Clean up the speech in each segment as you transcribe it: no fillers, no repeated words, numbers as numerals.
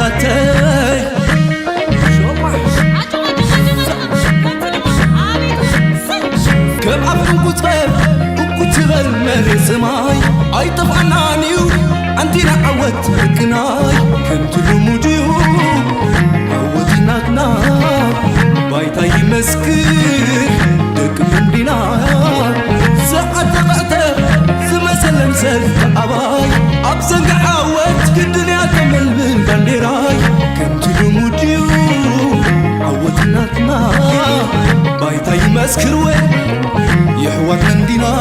تاتي كم عفو كتبل مالي سماي اي طفعنا نيو عندنا عوت ركناي كنت بموديو عوتناتنا بايتا يمسكر دك من دينا ساعة تقعتر سمسلم سلت عباي عبسنق عوت كدنيا كمل من بانديراي كنت بموديو عوتناتنا بايتا يمسكر وين يحوى من دينا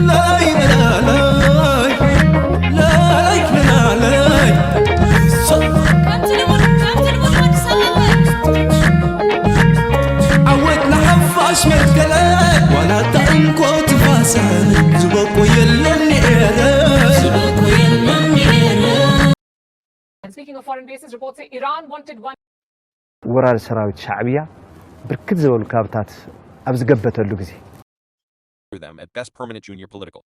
لاي لا لاي لاي لا لاي عودنا حفاش متقلق وانا تعنكو تفاسل زبوكو يلني زبوكو يلني. Speaking of foreign bases, reports say Iran wanted one. ወራር ሰራዊት ሻዕቢያ ብርክት ዝበሉ ካብታት ኣብዚ ገበተሉ ግዜ them at best permanent junior political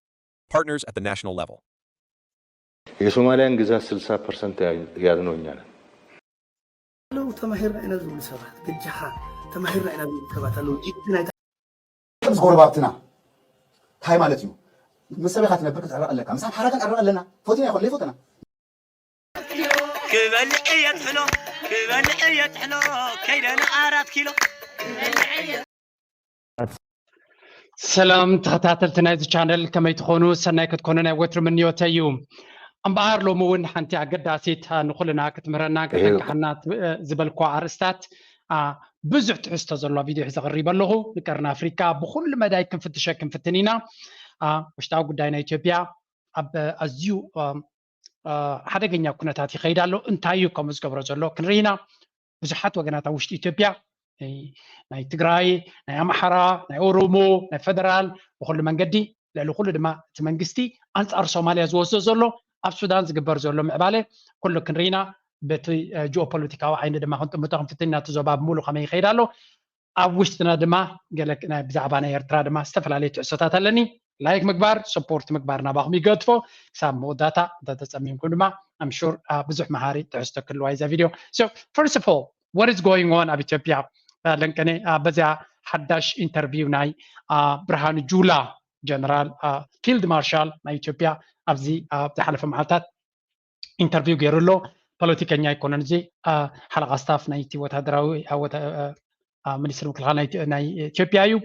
partners at the national level. የሶማሊያን ግዛት 60% ያዝነው እኛ ነን። ለው ተማሂርና ኢና ዝብል ሰባት ግጃኻ ተማሂርና ኢና ዝብል ሰባት አለው ጅግና ጎረባትና ታይ ማለት እዩ መሰበኻ ትነብር ክትዕረቕ ኣለካ ምሳብ ሓራቀን ዕረቕ ኣለና ፎቲና ይኹን ለይፎትና كبلعية حلو كبلعية حلو كيدنا 4 كيلو سلام تخاتلت نايز channel كما تكونوا سناي كتكونوا وتر من يوتيو امبار لو مون حنتي عقداسيت نخلنا كتمرنا كحنا زبلكو عرستات بزح تحسته زلو فيديو حز غريب له نكرنا افريكا بكل مداي كنفتشكن فتنينا وشتاو غداينا اثيوبيا اب ازيو حدغኛ ኩነታት ይخيዳሉ እንታዩ ከምዝገብሮ ዘሎ ክንሪና ብዙሓት ወገናት ውሽጢ ኢትዮጵያ ናይ ትግራይ ናይ አምሓራ ናይ ኦሮሞ ናይ ፌደራል በኩሉ መንገዲ ለኩሉ ድማ እቲ መንግስቲ አንጻር ሶማሊያ ዝወስዶ ዘሎ ኣብ ሱዳን ዝግበር ዘሎ ምዕባለ ኩሉ ክንሪና በቲ ጂኦፖለቲካዊ ዓይነ ድማ ክንጥምቶ ክንፍትና ተዘባብ ሙሉ ከመይ ይخيዳሉ ኣብ ውሽጥና ድማ ገለ ናይ ብዛዕባ ናይ ኤርትራ ድማ ዝተፈላለዩ ትዕሶታት ኣለኒ ላይክ ምግባር ሰፖርት ምግባር ናባኹም ይገድፎ ሳብ መወዳታ ተተጸሚምኩም ድማ I'm sure ብዙሕ መሃሪ ትዕስቶ ክልዋ ይዛ ቪድዮ so first of all what is going on ኣብ ኢትዮጵያ ለንከነ በዚያ ሓዳሽ ኢንተርቪው ናይ ብርሃኑ ጁላ ጀነራል ፊልድ ማርሻል ናይ ኢትዮጵያ ኣብዚ ዝሓለፈ መዓልታት ኢንተርቪው ገይሩሎ ፖለቲከኛ ይኮነን እዚ ሓለቃ ስታፍ ናይቲ ወታደራዊ ሚኒስትር ምክልኻል ናይ ኢትዮጵያ እዩ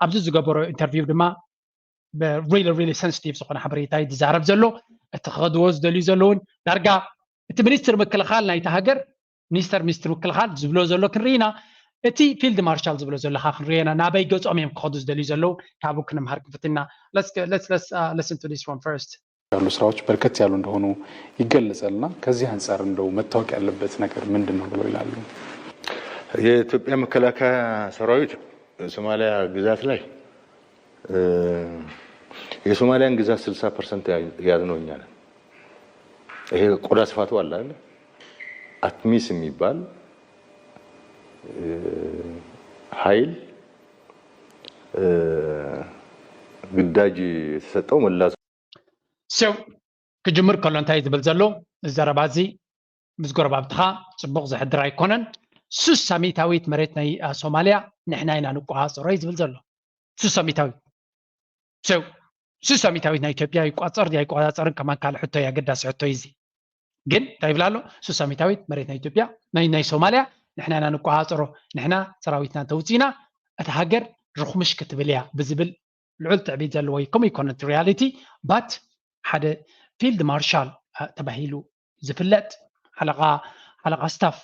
ኣብዚ ዝገበሮ ኢንተርቪው ድማ really sensitive ዝኾነ ሓበሬታ ይዛረብ ዘሎ እቲ ከድዎ ዝደልዩ ዘለውን ዳርጋ እቲ ሚኒስትር ምክልኻል ናይቲ ሃገር ሚኒስትር ምክልኻል ዝብሎ ዘሎ ክንሪና እቲ ፊልድ ማርሻል ዝብሎ ዘለካ ክንሪና ናበይ ገጾም እዮም ክኸዱ ዝደልዩ ዘለው ካብኡ ክንምሃር ክፍትና let's listen to this one first ያሉ ስራዎች በርከት ያሉ እንደሆኑ ይገለጻልና ከዚህ አንፃር እንደው መታወቅ ያለበት ነገር ምንድነው ብለው ይላሉ። የኢትዮጵያ መከላከያ ሰራዊት ሶማሊያ ግዛት ላይ የሶማሊያን ግዛት 60% ያዝነው እኛ ነን። ይሄ ቆዳ ስፋቱ አለ አይደል? አትሚስ የሚባል ኃይል ግዳጅ የተሰጠው መላስ ሰው ክጅምር ከሎ እንታይ ዝብል ዘሎ ዘረባዚ ምስ ጎረባብትኻ ጽቡቕ ዝሕድር ኣይኮነን ሱሳሚታዊት መሬት ናይ ሶማሊያ ንሕና ኢና ንቆፃፀሮ ዝብል ዘሎ ሱሳሚታዊት ሰው ሱሳሚታዊት ናይ ኢትዮጵያ ይቆፃፀር ይቆፃፀርን ከማን ካል ሕቶ ያገዳስ ሕቶ ይዚ ግን ታይብላሎ ሱሳሚታዊት መሬት ናይ ኢትዮጵያ ናይ ሶማሊያ ንሕና ኢና ንቆፃፀሮ ንሕና ሰራዊትና ተውፂና እቲ ሃገር ርኹምሽ ክትብልያ ብዝብል ልዑል ትዕቢት ዘለዎ ይኮም ኢኮኖሚክ ሪያሊቲ ባት ሓደ ፊልድ ማርሻል ተባሂሉ ዝፍለጥ ሓለቃ ስታፍ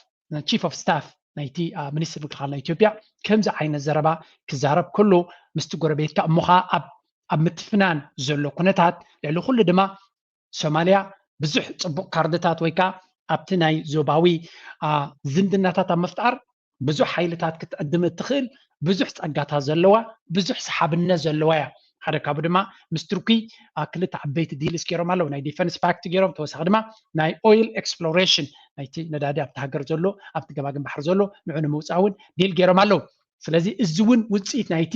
ቺፍ ኦፍ ስታፍ ናይቲ ሚኒስትር ምክልኻል ናይ ኢትዮጵያ ከምዚ ዓይነት ዘረባ ክዛረብ ከሎ ምስቲ ጎረቤትካ እሞኻ ኣብ ምትፍናን ዘሎ ኩነታት ልዕሊ ኩሉ ድማ ሶማሊያ ብዙሕ ፅቡቅ ካርድታት ወይ ከዓ ኣብቲ ናይ ዞባዊ ዝምድናታት ኣብ ምፍጣር ብዙሕ ሓይልታት ክትዕድም እትኽእል ብዙሕ ፀጋታት ዘለዋ ብዙሕ ሰሓብነት ዘለዋ እያ ሓደ ካብኡ ድማ ምስ ቱርኪ ክልተ ዓበይቲ ዲልስ ገይሮም ኣለዉ ናይ ዲፈንስ ፓክት ገይሮም ተወሳኺ ድማ ናይ ኦይል ኤክስፕሎሬሽን ናይቲ ነዳዲ ኣብቲ ሃገር ዘሎ ኣብቲ ገባግን ባሕሪ ዘሎ ንዑ ንምውፃእ እውን ዲል ገይሮም ኣለዉ ስለዚ እዚ እውን ውፅኢት ናይቲ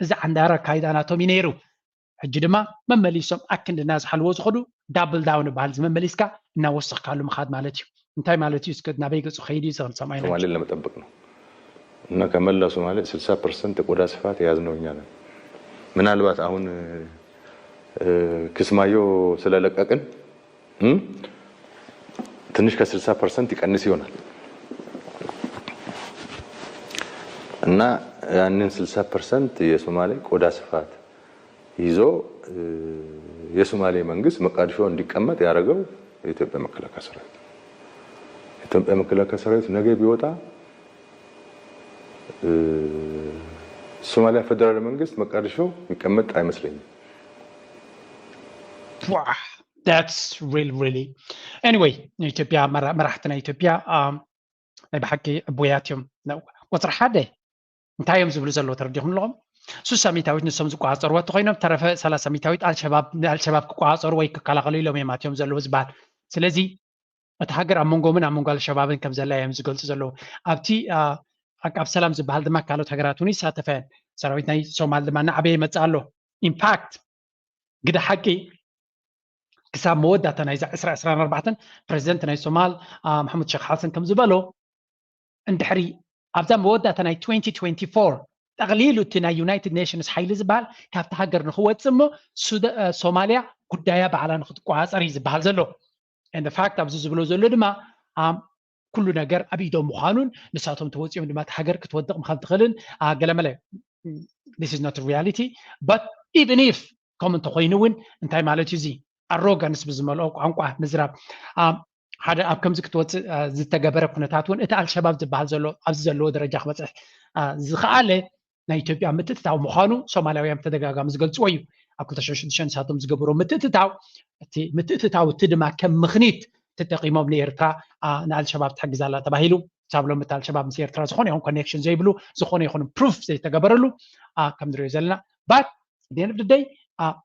እዚ ዓንዳራ ካይድ ኣናቶሚ ነይሩ ሕጂ ድማ መመሊሶም ኣክንድና ዝሓልዎ ዝኸዱ ዳብል ዳውን በሃል ዝመመሊስካ እናወስኽካሉ ምኻድ ማለት እዩ እንታይ ማለት እዩ እስከ ናበይ ገጹ ኸይዲ ይዘል ሰማይና ሶማሌን ለመጠበቅ ነው እና ከመላ ሶማሌ 60% የቆዳ ስፋት የያዝነው እኛ ነን። ምናልባት አሁን ክስማዮ ስለለቀቅን ትንሽ ከ60% ይቀንስ ይሆናል እና ያንን 60% የሶማሌ ቆዳ ስፋት ይዞ የሶማሌ መንግስት መቃዲሾ እንዲቀመጥ ያደረገው የኢትዮጵያ መከላከያ ሰራዊት የኢትዮጵያ መከላከያ ሰራዊት ነገ ቢወጣ ሶማሊያ ፌደራል መንግስት መቃዲሾ ይቀመጥ አይመስለኝም። Wow, that's really anyway ኢትዮጵያ መራሕትና ኢትዮጵያ ናይ ብሓቂ ቦያትዮም ወፅሪ ሓደ እንታዮም ዝብሉ ዘሎ ተረዲኹም ኣለኹም 60 ሚታዊት ንሶም ዝቋፀርዎ ኮይኖም ተረፈ 30 ሚታዊት አልሸባብ ክቋፀሩ ወይ ክከላኸሉ ኢሎም እዮም ኣትዮም ዘለዉ ዝበሃል ስለዚ እቲ ሃገር ኣብ መንጎምን ኣብ መንጎ አልሸባብን ከም ዘላ እዮም ዝገልፁ ዘለዉ ኣብቲ ኣብ ሰላም ዝበሃል ድማ ካልኦት ሃገራት እውን ይሳተፈን ሰራዊት ናይ ሶማል ድማ እናዓበየ ይመፅእ ኣሎ ኢምፓክት ግደ ሓቂ ክሳብ መወዳእታ ናይ 2024 ፕሬዚደንት ናይ ሶማል መሐመድ ሼክ ሓሰን ከም ዝበሎ እንድሕሪ ኣብዛ መወዳእታ ናይ 2024 ጠቕሊሉ እቲ ናይ ዩናይትድ ኔሽንስ ሓይሊ ዝበሃል ካብቲ ሃገር ንክወፅእ እሞ ሶማልያ ጉዳያ ባዕላ ንክትቋፀር እዩ ዝበሃል ዘሎ and the fact ኣብዚ ዝብሎ ዘሎ ድማ ኩሉ ነገር ኣብ ኢዶም ምዃኑን ንሳቶም ተወፂኦም ድማ እቲ ሃገር ክትወድቕ ምኻን ትኽእልን ገለመለ this is not a reality but even if ከም እንተኮይኑ እውን እንታይ ማለት እዩ እዚ arrogance ብዝመልኦ ቋንቋ ምዝራብ ሓደ ኣብ ከምዚ ክትወፅእ ዝተገበረ ኩነታት እውን እቲ አልሸባብ ዝበሃል ዘሎ ኣብዚ ዘለዎ ደረጃ ክበፅሕ ዝኸኣለ ናይ ኢትዮጵያ ምትእትታው ምዃኑ ሶማልያውያን ተደጋጋሚ ዝገልፅዎ እዩ ኣብ 2006 ንሳቶም ዝገበሮ ምትእትታው እቲ ምትእትታው እቲ ድማ ከም ምኽኒት ተጠቂሞም ንኤርትራ ንአልሸባብ ትሕግዛላ ተባሂሉ ሳብሎም እቲ አልሸባብ ምስ ኤርትራ ዝኾነ ይኹን ኮኔክሽን ዘይብሉ ዝኾነ ይኹን ፕሩፍ ዘይተገበረሉ ከም ንሪኦ ዘለና ባት ደን ኦፍ ደይ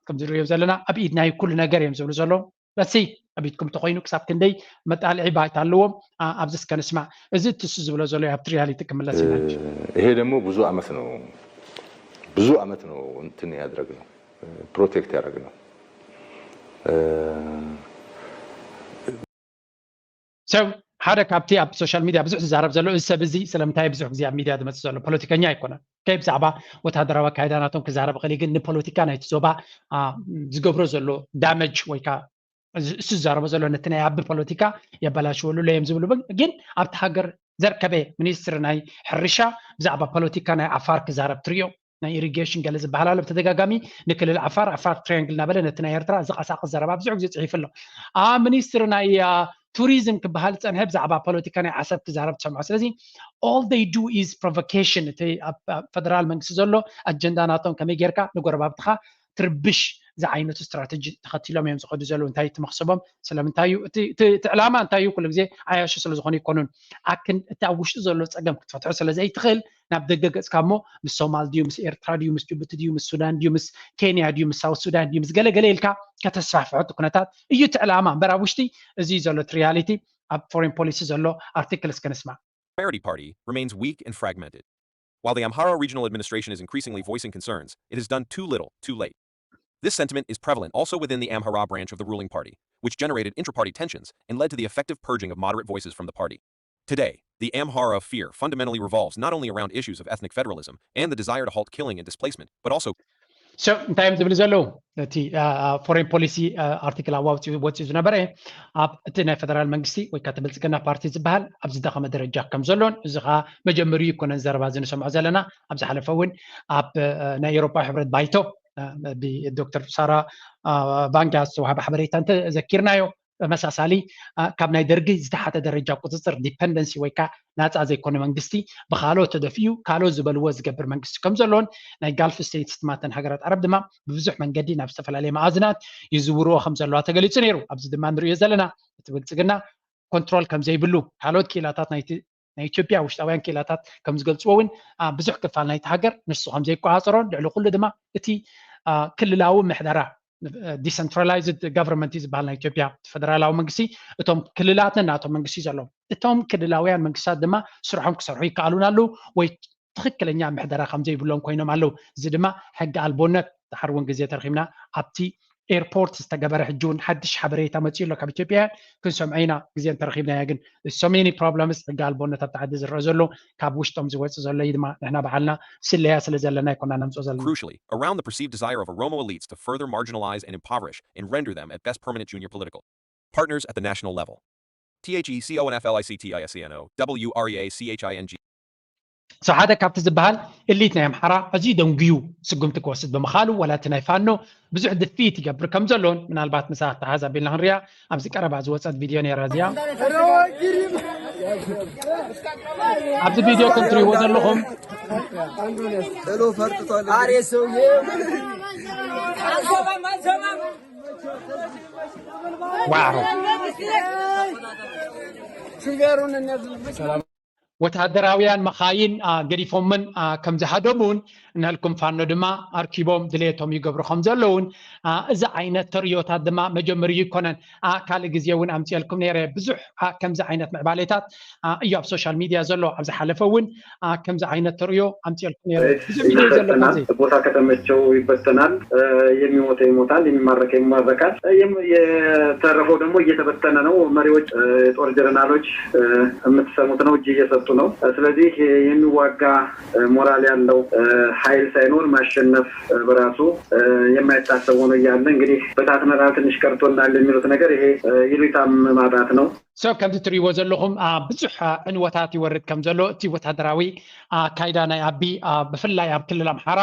ከም ዝሪኦ ዘለና ኣብ ኢድናይ ኩሉ ነገር እዮም ዝብሉ ዘሎ በሲ ኣብ ኢድኩም ተኮይኑ ክሳብ ክንደይ መጣልዒ ባይታ ኣለዎም ኣብዚ እስከ ንስማዕ እዚ ትሱ ዝብሎ ዘሎ ኣብቲ ሪያሊቲ ክምለስ ኢና ይሄ ደግሞ ብዙ አመት ነው እንትን ያደረግነው ፕሮቴክት ያደረግነው ሰው ሓደ ካብቲ ኣብ ሶሻል ሚድያ ብዙሕ ዝዛረብ ዘሎ እዚ ሰብ እዚ ስለምንታይ ብዙሕ ግዜ ኣብ ሚድያ ዝመፅእ ዘሎ ፖለቲከኛ ኣይኮነን ከይ ብዛዕባ ወታደራዊ ኣካይዳናቶም ክዛረብ ክእል ግን ንፖለቲካ ናይቲ ዞባ ዝገብሮ ዘሎ ዳመጅ ወይ ከዓ እሱ ዝዛረቦ ዘሎ ነቲ ናይ ኣብ ፖለቲካ የበላሽወሉ ለዮም ዝብሉ ግን ኣብቲ ሃገር ዘርከበ ሚኒስትር ናይ ሕርሻ ብዛዕባ ፖለቲካ ናይ ዓፋር ክዛረብ ትሪኦ ናይ ኢሪጌሽን ገለ ዝበሃል ኣሎ ብተደጋጋሚ ንክልል ዓፋር ትራያንግል እናበለ ነቲ ናይ ኤርትራ ዝቐሳቅስ ዘረባ ብዙሕ ግዜ ፅሒፍ ኣሎ ሚኒስትር ናይ ቱሪዝም ክበሃል ፀንሐ ብዛዕባ ፖለቲካ ናይ ዓሰብ ክዛረብ ትሰምዖ ስለዚ all they do is provocation እቲ ፌደራል መንግስቲ ዘሎ ኣጀንዳ ናቶም ከመይ ጌርካ ንጎረባብትኻ ትርብሽ ዝዓይነቱ ስትራቴጂ ተኸቲሎም እዮም ዝኸዱ ዘለዉ እንታይ ትመክሰቦም ስለምንታይ እዩ እቲ ዕላማ እንታይ እዩ ኩሉ ግዜ ዓያሹ ስለዝኾኑ ይኮኑን ኣክን እቲ ኣብ ውሽጢ ዘሎ ፀገም ክትፈትሖ ስለዘይትኽእል ናብ ደገ ገፅካ እሞ ምስ ሶማል ድዩ ምስ ኤርትራ ድዩ ምስ ጅቡቲ ድዩ ምስ ሱዳን ድዩ ምስ ኬንያ ድዩ ምስ ሳውት ሱዳን ድዩ ምስ ገለገለ ኢልካ ከተስፋሕፍሖ እቲ ኩነታት እዩ እቲ ዕላማ እምበር ኣብ ውሽጢ እዚ ዘሎ እቲ ሪያሊቲ ኣብ ፎሬን ፖሊሲ ዘሎ ኣርቲክል እስከ ንስማዕ Prosperity Party remains weak and fragmented. While the Amhara Regional Administration is increasingly voicing concerns, it has done too little, too late. This sentiment is prevalent also within the Amhara branch of the ruling party, which generated intra-party tensions and led to the effective purging of moderate voices from the party. Today, the Amhara fear fundamentally revolves not only around issues of ethnic federalism and the desire to halt killing and displacement, but also So እንታይ እዮም ዝብሉ ዘለዉ እቲ ፎሬን ፖሊሲ ኣርቲክል ወፂኡ ዝነበረ ኣብ እቲ ናይ ፌደራል መንግስቲ ወይ ከዓ ብልፅግና ፓርቲ ዝበሃል ኣብ ዝደኸመ ደረጃ ከም ዘሎን እዚ ከዓ መጀመሪኡ ይኮነን ዘረባ ዝንሰምዖ ዘለና ኣብ ዝሓለፈ እውን ኣብ ናይ ኤውሮፓ ሕብረት ባይቶ ብዶክተር ሳራ ቫንጋ ዝተዋሃበ ሓበሬታ እንተዘኪርናዮ ተመሳሳሊ ካብ ናይ ደርጊ ዝተሓተ ደረጃ ቁፅፅር ዲፐንደንሲ ወይ ከዓ ናፃ ዘይኮነ መንግስቲ ብካልኦት ተደፊኡ ካልኦት ዝበልዎ ዝገብር መንግስቲ ከም ዘሎን ናይ ጋልፍ ስቴትስ ትማተን ሃገራት ዓረብ ድማ ብብዙሕ መንገዲ ናብ ዝተፈላለየ ማዕዝናት ይዝውርዎ ከም ዘለዋ ተገሊፁ ነይሩ ኣብዚ ድማ ንሪኦ ዘለና እቲ ብልፅግና ኮንትሮል ከም ዘይብሉ ካልኦት ክኢላታት ናይ ኢትዮጵያ ውሽጣውያን ክኢላታት ከም ዝገልፅዎ እውን ብዙሕ ክፋል ናይቲ ሃገር ንሱ ከም ዘይቋፀሮን ልዕሊ ኩሉ ድማ እቲ ክልላዊ ምሕደራ decentralized government ዝበሃል ናይ ኢትዮጵያ ፌደራላዊ መንግስቲ እቶም ክልላትን ናቶም መንግስቲ ዘለዎም እቶም ክልላውያን መንግስታት ድማ ስርሖም ክሰርሑ ይከኣሉን ኣለዉ ወይ ትክክለኛ ምሕደራ ከም ዘይብሎም ኮይኖም ኣለዉ እዚ ድማ ሕጊ ኣልቦነት ድሓር እውን ግዜ ተረኺብና ኣብቲ ኤርፖርት ዝተገበረ ሕጁን ሓድሽ ሓበሬታ መፅኡ ኣሎ ካብ ኢትዮጵያ ክንሰምዐ ኢና ግዜ እንተረኺብና ግን so many problems ሕጊ ኣልቦነት ኣብ ተዓዲ ዝረአ ዘሎ ካብ ውሽጦም ዝወፅእ ዘሎ ድማ ንሕና በዓልና ስለያ ስለ ዘለና ይኮና ነምፅኦ ዘለና Crucially, around the perceived desire of Oromo elites to further marginalize and impoverish and render them at best permanent junior political partners at the national level. THECONFLICTISENO WREACHING so ሓደ ካብቲ ዝበሃል ኤሊት ናይ ኣምሓራ ኣዝዩ ደንግዩ ስጉምቲ ክወስድ ብምኻሉ ወላ እቲ ናይ ፋኖ ብዙሕ ድፊት ይገብር ከም ዘሎን ምናልባት ምሳት ተሓዛ ቤልና ክንሪኣ ኣብዚ ቀረባ ዝወፀት ቪድዮ ነይራ እዚኣ ኣብዚ ቪድዮ ከም ትሪእዎ ዘለኹም ዋው ወታደራውያን መኻይን ገዲፎምን ከም ዝሃደሙን ንህልኩም ፋኖ ድማ ኣርኪቦም ድሌቶም ይገብሩ ከም ዘለውን እዚ ዓይነት ተርዮታት ድማ መጀመሪ ይኮነን ካልእ ግዜ እውን ኣምፅልኩም ነይረ ብዙሕ ከምዚ ዓይነት ምዕባሌታት እዩ ኣብ ሶሻል ሚድያ ዘሎ ኣብ ዝሓለፈ እውን ከምዚ ዓይነት ተርዮ ኣምፅልኩም ነይረ ብዙሕ ቪድዮ ዘሎ ቦታ ከተመቸው ይበተናል የሚሞተ ይሞታል የሚማረከ ይማረካል የተረፈው ደግሞ እየተበተነ ነው መሪዎች ጦር ጀነራሎች የምትሰሙት ነው እጅ እየሰጡ ነው ስለዚህ የሚዋጋ ሞራል ያለው ኃይል ሳይኖር ማሸነፍ በራሱ የማይታሰብ ሆኖ ያለ እንግዲህ በታትነራል ትንሽ ቀርቶናል የሚሉት ነገር ይሄ ይሉታም ማጣት ነው so ከምቲ ትሪእዎ ዘለኹም ብዙሕ ዕንወታት ይወርድ ከም ዘሎ እቲ ወታደራዊ ካይዳ ናይ ኣቢ ብፍላይ ኣብ ክልል ኣምሓራ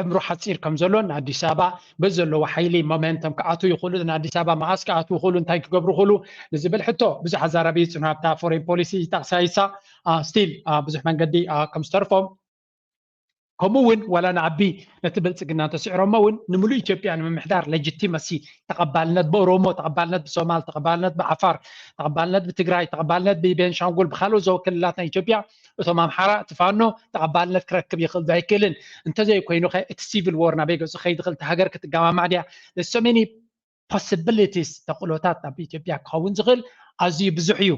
ዕምሩ ሓፂር ከም ዘሎ ንኣዲስ ኣበባ በዘለዎ ሓይሊ ሞመንተም ክኣቱ ይኽእሉ ንኣዲስ ኣበባ መዓስ ክኣቱ ይኽእሉ እንታይ ክገብሩ ይኽእሉ ንዝብል ሕቶ ብዙሕ ኣዛራቢ ፅኑሃብታ ፎሬን ፖሊሲ ጠቕሳይሳ ስቲል ብዙሕ መንገዲ ከም ዝተርፎም ከምኡውን ወላ ንዓቢ ነቲ ብልፅግና ተስዕሮሞ እውን ንምሉእ ኢትዮጵያ ንምምሕዳር ሌጂቲመሲ ተቐባልነት በኦሮሞ ተቐባልነት ብሶማል ተቐባልነት ብዓፋር ተቐባልነት ብትግራይ ተቐባልነት ብቤንሻንጉል ብካልኦት ክልላት ናይ ኢትዮጵያ እቶም ኣምሓራ ትፋኖ ተቐባልነት ክረክብ ይኽእል ዶ ኣይክእልን እንተዘይ ኮይኑ ኸ እቲ ሲቪል ዎር ናበይ ገፁ ከይድ ይኽእል ሃገር ክትገማማዕ ድያ so many possibilities ተኽእሎታት ኣብ ኢትዮጵያ ክኸውን ዝኽእል ኣዝዩ ብዙሕ እዩ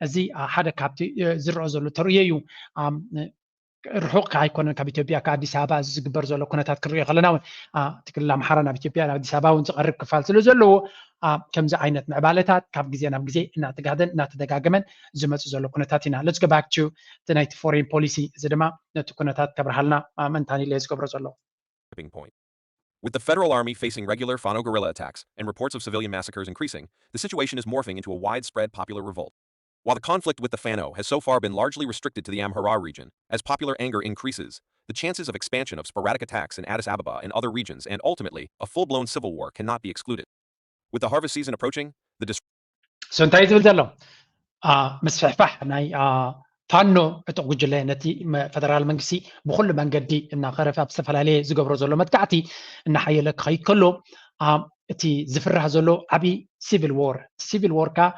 እዚ ሓደ ካብቲ ዝረአ ዘሎ ተርእዮ እዩ ርሑቕ ኣይኮነን ካብ ኢትዮጵያ ከኣዲስ ኣበባ ዝግበር ዘሎ ኩነታት ክሪኦ ከለና እውን ትክልል ኣምሓራ ናብ ኢትዮጵያ ናብ ኣዲስ ኣበባ እውን ዝቐርብ ክፋል ስለ ዘለዎ ከምዚ ዓይነት ምዕባለታት ካብ ግዜ ናብ ግዜ እናተጋህደን እናተደጋገመን ዝመፁ ዘሎ ኩነታት ኢና let's go back to the night foreign policy እዚ ድማ ነቲ ኩነታት ከብርሃልና መንታኒ ኢለ ዝገብሮ ዘሎ With the federal army facing regular Fano guerrilla attacks and reports of civilian massacres increasing, the situation is morphing into a widespread popular revolt. While the conflict with the Fano has so far been largely restricted to the Amhara region, as popular anger increases, the chances of expansion of sporadic attacks in Addis Ababa and other regions and ultimately a full-blown civil war cannot be excluded. With the harvest season approaching, the so እንታይ ዝብል ዘሎ ምስፍሕፋሕ ናይ ፋኖ እጥቕ ጉጅለ ነቲ ፈደራል መንግስቲ ብኩሉ መንገዲ እናኸረፈ ኣብ ዝተፈላለየ ዝገብሮ ዘሎ መጥቃዕቲ እናሓየለ ክኸይድ ከሎ እቲ ዝፍራሕ ዘሎ ዓብይ ሲቪል ዎር ካ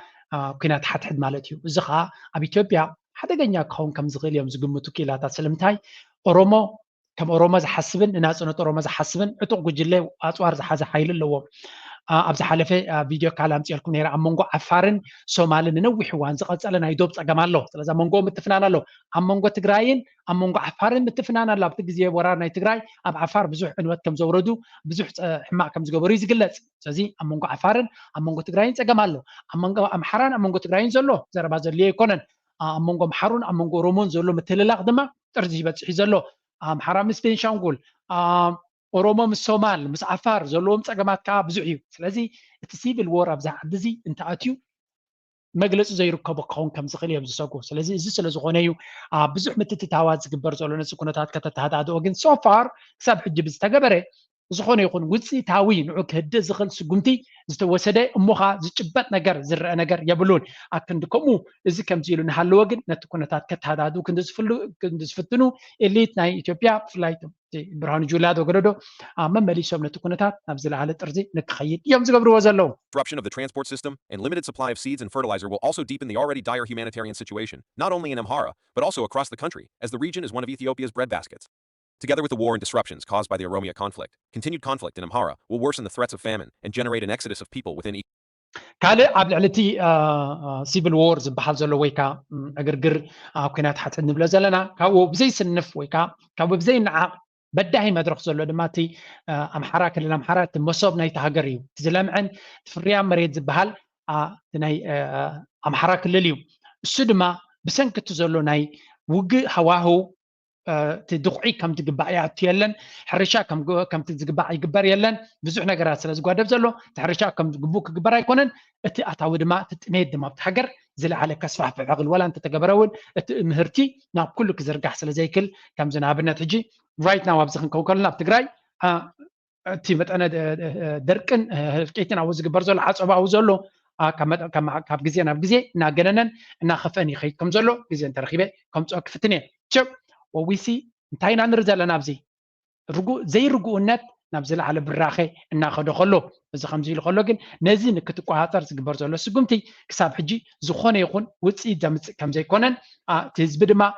ኩናት ሓትሕድ ማለት እዩ እዚ ከዓ ኣብ ኢትዮጵያ ሓደገኛ ክኸውን ከም ዝኽእል እዮም ዝግምቱ ኪላታት ስለምንታይ ኦሮሞ ከም ኦሮሞ ዝሓስብን ንናፅነት ኦሮሞ ዝሓስብን ዕጡቕ ጉጅለ ኣፅዋር ዝሓዘ ሓይሊ ኣለዎም ኣብ ዝሓለፈ ቪድዮ ካል ኣምፅልኩም ነይረ ኣብ መንጎ ዓፋርን ሶማልን ንነዊሕ እዋን ዝቐፀለ ናይ ዶብ ፀገም ኣሎ ስለዚ ኣብ መንጎ ምትፍናን ኣሎ ኣብ መንጎ ትግራይን ኣብ መንጎ ዓፋርን ምትፍናን ኣሎ ኣብቲ ግዜ ወራር ናይ ትግራይ ኣብ ዓፋር ብዙሕ ዕንወት ከም ዘውረዱ ብዙሕ ሕማቅ ከም ዝገበሩ ይዝግለጽ ስለዚ ኣብ መንጎ ዓፋርን ኣብ መንጎ ትግራይን ፀገም ኣሎ ኣብ መንጎ ኣምሓራን ኣብ መንጎ ትግራይን ዘሎ ዘረባ ዘድልዮ ይኮነን ኣብ መንጎ ኣምሓሩን ኣብ መንጎ ኦሮሞን ዘሎ ምትልላቕ ድማ ጥርዚ ይበፅሕ ዘሎ ኣምሓራ ምስ ቤንሻንጉል ኦሮሞ ምስ ሶማል ምስ ዓፋር ዘለዎም ፀገማት ከዓ ብዙሕ እዩ ስለዚ እቲ ሲቪል ዎር ኣብዛ ዓዲ እዚ እንተኣትዩ መግለፂ ዘይርከቦ ክኸውን ከም ዝኽእል እዮም ዝሰጉ ስለዚ እዚ ስለ ዝኾነ እዩ ብዙሕ ምትትታዋት ዝግበር ዘሎ ነዚ ኩነታት ከተተሃዳድኦ ግን ሶፋር ክሳብ ሕጂ ብዝተገበረ ዝኾነ ይኹን ውፅኢታዊ ንዑ ክህድእ ዝኽእል ስጉምቲ ዝተወሰደ እሞኻ ዝጭበጥ ነገር ዝረአ ነገር የብሉን ኣክንዲ ከምኡ እዚ ከምዚ ኢሉ ንሃለወ ግን ነቲ ኩነታት ከተሃዳድኡ ክንዲ ዝፍትኑ ኤሊት ናይ ኢትዮጵያ ብፍላይ ብርሃኑ ጁላ ወገደዶ መመሊሶም ነቲ ኩነታት ናብ ዝለዓለ ጥርዚ ንክኸይድ እዮም ዝገብርዎ ዘለዉ Disruption of the transport system and limited supply of seeds and fertilizer will also deepen the already dire humanitarian situation, not only in Amhara, but also across the country, as the region is one of Ethiopia's breadbaskets. Together with the war and disruptions caused by the Oromia conflict, continued conflict in Amhara will worsen the threats of famine and generate an exodus of people within ካልእ ኣብ ልዕሊ እቲ ሲቪል ዎር ዝበሃል ዘሎ ወይ ከዓ እግርግር ኩናት ሓትሕድ ንብሎ ዘለና ካብኡ ብዘይስንፍ ወይ ከዓ ካብኡ ብዘይነዓቕ بداهي مدرخ زلو دماتي أمحرا كلنا أمحرا تمصوب ناي تهاجريو تزلمعن تفريا مريض زبهال ناي أمحرا كلليو السدما بسنكت زلو ناي وجه هواهو تدقعي كم تجبع يعطيلن حرشة كم تجبع يجبر يلن بزح نجارات سلز قادب زلو تحرشة كم تجبوك جبر يكونن أتعود ما تتميد ما بتحجر زل على كسفح في عقل ولا أنت تجبرون مهرتي ناب كله كزرقح سلزي كل كم زنابنا تجي right now أبزخن كوكلنا بتجراي تيمت أنا دركن كيتنا عاوز جبر زلو عصب عاوز زلو كم جزية أنا بجزية ناجنن ناخفني خيط كم زلو جزية ترخيبه كم تأكفتني شوف وويسي انتهينا نرجع لنابزي رجوع زي رجوع النت نابزل على براخي ناخذ خلو إذا خمسين خلو جن نزين كتقوا هاتر زجبر زلو سقمتي كسب حجي زخون يكون وتصيد جمس كم زي كونن تزبد ما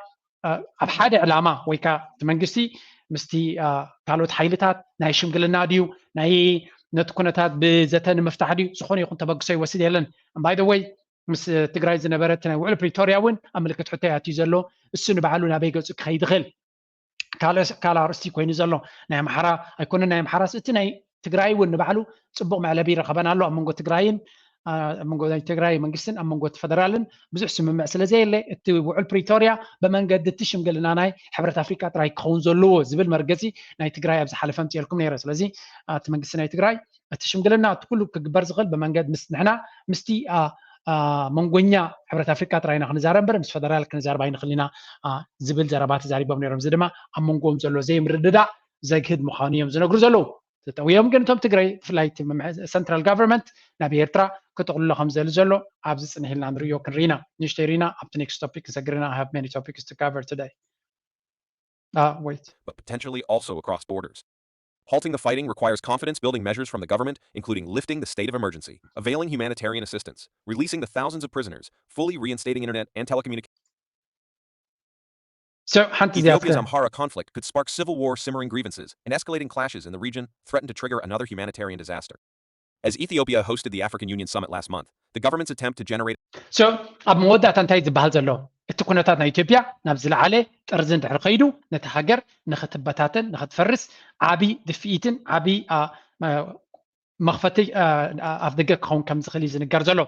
أبحاد علامة ويكا تمنجسي مستي قالوا تحيلتات نايشم قلنا ديو ناي نتكونتات بزتن مفتاح ديو زخون يكون تبقى وسيد يلن by the way مس تجراي زنبرتنا وعلى بريتوريا وين أملكت حتى يعتزلوا السنة بعلونا بيجوز كهيدخل كالا رستي كوين زلوا نعم حرا يكون نعم حرا ستناي تجراي وين بعلو صبوا مع لبير خبنا له أمم قوت تجراين أمم قوت تجراي منقسن أمم قوت فدرالن بزح سم مسألة زي اللي وعلى بريتوريا بمن قد تشم قلنا ناي حبرة أفريقيا تراي كون زلوا زبل مركزي ناي تجراي أبز حلفهم تيالكم نيرس لذي تمنقسن ناي تجراي تشم قلنا تقولوا كبرز غل بمن قد نحنا مستي منغونيا حبرة أفريقيا تراينا خنزارن برمس فدرال كنزار باين خلينا زبل زربات زاري بمنيرم زدما أمونغوم زلو زي مرددا زي كد مخانيهم زنقر زلو تتويهم كنتم تقرأي فلايت سنترال جوفرمنت نبي إرترا كتقول له خمسة زلو عبزس نهيل ناندريو كنرينا نشترينا up to next topic زغرنا I have many topics to cover today. Wait. But potentially also across borders. Halting the fighting requires confidence-building measures from the government, including lifting the state of emergency, availing humanitarian assistance, releasing the thousands of prisoners, fully reinstating internet and telecommunications. Ethiopia's Amhara conflict could spark civil war, simmering grievances, and escalating clashes in the region threaten to trigger another humanitarian disaster. As Ethiopia hosted the African Union Summit last month, the government's attempt to generate... So, ab مودة تنتهي زبال زلو. التكونات إثيوبيا نبذل عليه ترزن تحرقيدو نتحجر نختبتاتن نختفرس عبي دفيتن عبي مخفتي أفدقك خون كم زخلي زين الجرزلو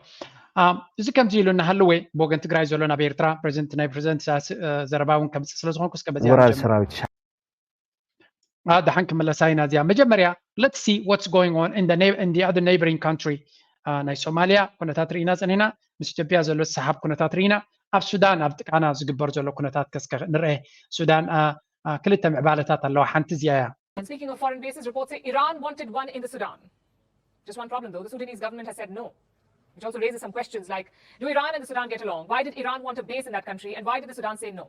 إذا كم زيلو نهلوه بوجن تجري زلو نبيرترا بريزنت ناي بريزنت زرباون كم سلسلة كوس كبزيان ورال سراويت هذا حنكم الله ساينا زيان مجمريا let's see what's going on in the other neighboring country ناي سوماليا كنا تاترينا زنينا مش إثيوبيا زلو السحاب كنا تاترينا أب السودان أبتك أنا زجبر زلو كنا تاتكسك نرى السودان كلتهم عبالتات الله حنتزيا. Speaking of foreign bases, reports say Iran wanted one in the Sudan. Just one problem though, the Sudanese government has said no, which also raises some questions like, do Iran and the Sudan get along? Why did Iran want a base in that country and why did the Sudan say no?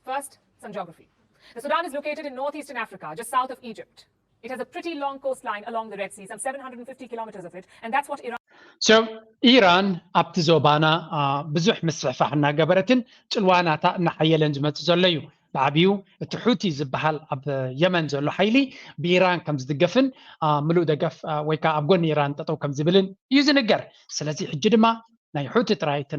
First, some geography. The Sudan is located in northeastern Africa, just south of Egypt. It has a pretty long coastline along the Red Sea, some 750 kilometers of it, and that's what Iran... So, Iran, up to Zobana, بزح مسفح حنا قبرتن تلوانا تأنا حيلن زمت زليو بعبيو التحوتي زبحال أب يمن زلو حيلي بإيران كم زدقفن ملو دقف ويكا أبقون إيران تطو كم زبلن يوزن الجر سلازي حجدما ناي حوتي ترايت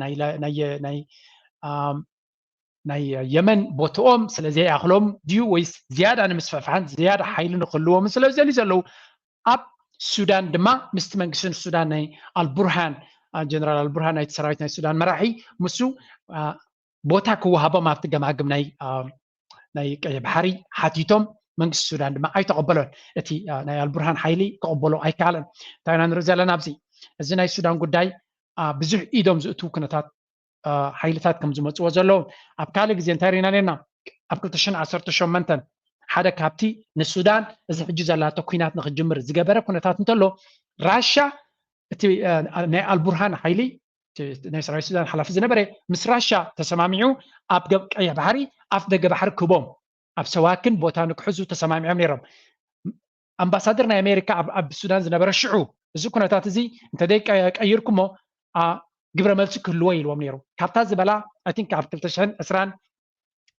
ناي يمن بوتوم سلازي أخلوم ديو ويس زيادة أنا مسفحان زيادة حيلن خلوهم سلازي زلو أب السودان دما مستمنقسن السودان ناي البرهان جنرال البرهان ناي تسرايت ناي السودان مراحي مسو بوتاك وهابا ما افتقى معقم ناي بحري حاتيتم منقس السودان دما أي تقبلون اتي ناي البرهان حيلي تقبلوا أي كالن تاينا نرزال نابزي ازي ناي السودان قداي بزح إيدوم زؤتو كنتات حيلتات كم زمت وزلو أبكالي زين تارينا لنا أبكالتشن عصرت شو منتن حدا كابتي نسودان إذا حجز على تقيينات نخجمر زجبرة كنتات نتلو راشا تي ناي البرهان حيلي ناس رئيس السودان حلف زنبرة مس راشا تسمعيو أبقى أي بحري أفدق بحر كوبوم أب سواكن بوتانك حزو تسمعيو منيرم أمباسادرنا أمريكا أب السودان زنبرة شعوب إذا كنا تاتزي أنت ديك أيركمو قبل ما تسك اللويل ومنيرو كابتاز بلا I think كابتلتشن أسران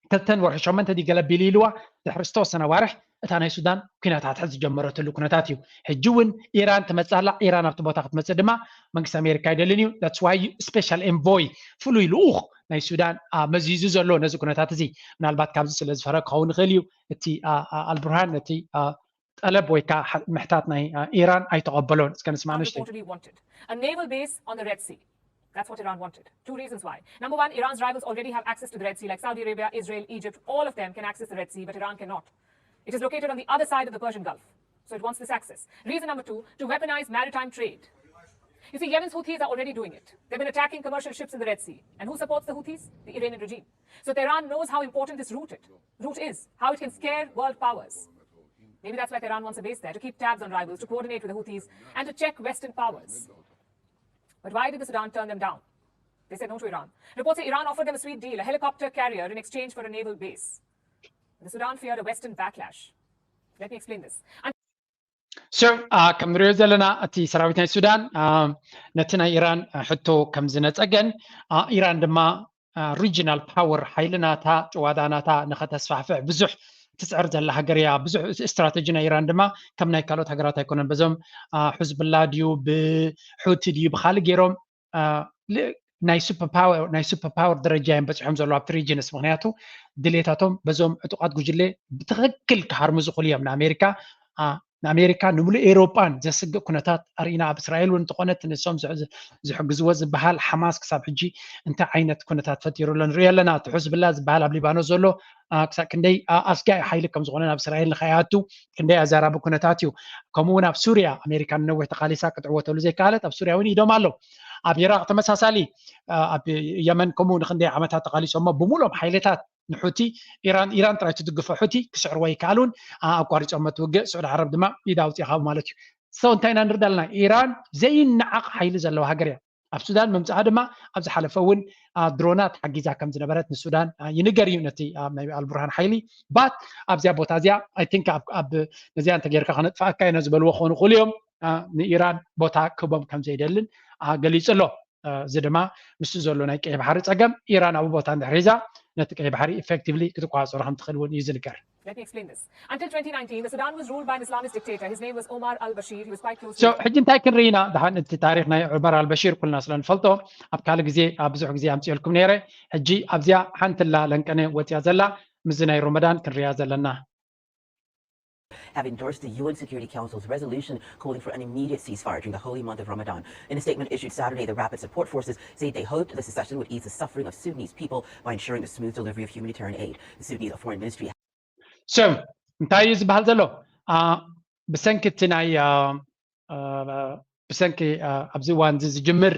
تلتن ورح شو من تدي قلب بليلوا تحرستو سنة وارح أتانا السودان كنا تحز جمرة اللي كنا تاتيو هجون إيران تمثل إيران أرتبط تاخد مثل دما منكس أمريكا يدلنيو that's why special envoy فلو يلوخ ናይ ሱዳን መዚዙ ዘሎ ነዚ ኩነታት እዚ ምናልባት ካብዚ ስለ ዝፈረ ክኸውን ይኽእል እዩ እቲ አልቡርሃን ነቲ ጠለብ ወይ ከዓ ምሕታት ናይ ኢራን ኣይተቐበሎን እስከ ንስማዕ ንሽተይ a naval base on the Red Sea. That's what Iran wanted. Two reasons why. Number one, Iran's rivals already have access to the Red Sea, like Saudi Arabia, Israel, Egypt. All of them can access the Red Sea, but Iran cannot. It is located on the other side of the Persian Gulf, so it wants this access. Reason number two, to weaponize maritime trade. You see, Yemen's Houthis are already doing it. They've been attacking commercial ships in the Red Sea. And who supports the Houthis? The Iranian regime. So Tehran knows how important this route is, how it can scare world powers. Maybe that's why Tehran wants a base there, to keep tabs on rivals, to coordinate with the Houthis, and to check Western powers. But why did the Sudan turn them down? They said no to Iran. Reports say Iran offered them a sweet deal, a helicopter carrier in exchange for a naval base. The Sudan feared a Western backlash. Let me explain this. So, ከም ንሪኦ ዘለና እቲ ሰራዊት ናይ ሱዳን ነቲ ናይ ኢራን ሕቶ ከም ዝነፀገን ኢራን ድማ ሪጅናል ፓወር ሓይልናታ ጭዋዳናታ ንኸተስፋሕፍሕ ብዙሕ ትፅዕር ዘላ ሃገር እያ ብዙሕ ስትራቴጂ ናይ ኢራን ድማ ከም ናይ ካልኦት ሃገራት ኣይኮነን በዞም ሕዝብላ ድዩ ብሑቲ ድዩ ብካልእ ገይሮም ናይ ሱፐር ፓወር ደረጃ እዮም በፂሖም ዘሎ ኣብቲ ሪጅንስ ምክንያቱ ድሌታቶም በዞም ዕጡቃት ጉጅለ ብትክክል ክሃርሙ ዝኽእሉ እዮም ንኣሜሪካ ንሙሉእ ኤሮጳን ዘስግእ ኩነታት ኣርኢና ኣብ እስራኤል እውን እንተኾነት ንሶም ዝሕግዝዎ ዝበሃል ሓማስ ክሳብ ሕጂ እንታይ ዓይነት ኩነታት ፈጢሩሎ ንሪኦ ኣለና እቲ ሕዝብላ ዝበሃል ኣብ ሊባኖስ ዘሎ ክሳብ ክንደይ ኣስጋኢ ሓይሊ ከም ዝኾነ ናብ እስራኤል ንኸይኣቱ ክንደይ ኣዘራቢ ኩነታት እዩ ከምኡውን ኣብ ሱርያ ኣሜሪካ ንነዊሕ ተቃሊሳ ክትዕወተሉ ዘይከኣለት ኣብ ሱርያ እውን ኢዶም ኣሎ ኣብ ኢራቅ ተመሳሳሊ ኣብ የመን ከምኡ ንክንደይ ዓመታት ተቃሊሶሞ ብምሉኦም ሓይልታት ንሑቲ ኢራን ጥራይ ትድግፎ ሑቲ ክስዕርዎ ይከኣሉን ኣቋሪፆም ትውግእ ስዑድ ዓረብ ድማ ኢዳ ኣውፂኻ ማለት እዩ ሰው እንታይ ኢና ንርዳ ኣለና ኢራን ዘይነዓቕ ሓይሊ ዘለዋ ሃገር እያ ኣብ ሱዳን ምምፅኣ ድማ ኣብ ዝሓለፈ እውን ድሮናት ሓጊዛ ከም ዝነበረት ንሱዳን ይንገር እዩ ነቲ ናይ አልቡርሃን ሓይሊ ባት ኣብዚያ ቦታ እዚያ ኣይ ቲንክ ኣብ ነዚያ እንተጌርካ ከነጥፋእካ ኢና ዝበልዎ ክኾኑ ይኽእሉ እዮም ንኢራን ቦታ ክቦም ከም ዘይደልን ገሊፁ ኣሎ እዚ ድማ ምስ ዘሎ ናይ ቀይ ባሕሪ ፀገም ኢራን ኣብ ቦታ እንድሕሪዛ ነቲ ቀይ ባሕሪ ኢፌክቲቭሊ ክትቋፀሮ ከም ትኽእል እውን እዩ ዝንገር Let me explain this. Until 2019, the Sudan was ruled by an Islamist dictator. His name was Omar al-Bashir. He was quite close to... So, حج انتاي كنرينا دحان انت تاريخ ناي عمر al-Bashir كلنا سلان فلتو اب كال غزي ابزح غزي امصي لكم نيره حجي ابزيا حنت لا لنقنه وتيا زلا مزناي رمضان كنريا زلنا have endorsed the UN Security Council's resolution calling for an immediate ceasefire during the holy month of Ramadan. In a statement issued Saturday, the Rapid Support Forces say they hoped the secession would ease the suffering of Sudanese people by ensuring the smooth delivery of humanitarian aid. The Sudanese Foreign Ministry... So, እንታይ ዝበሃል ዘሎ ብሰንኪ እቲ ናይ ብሰንኪ ኣብዚ እዋን ዝጅምር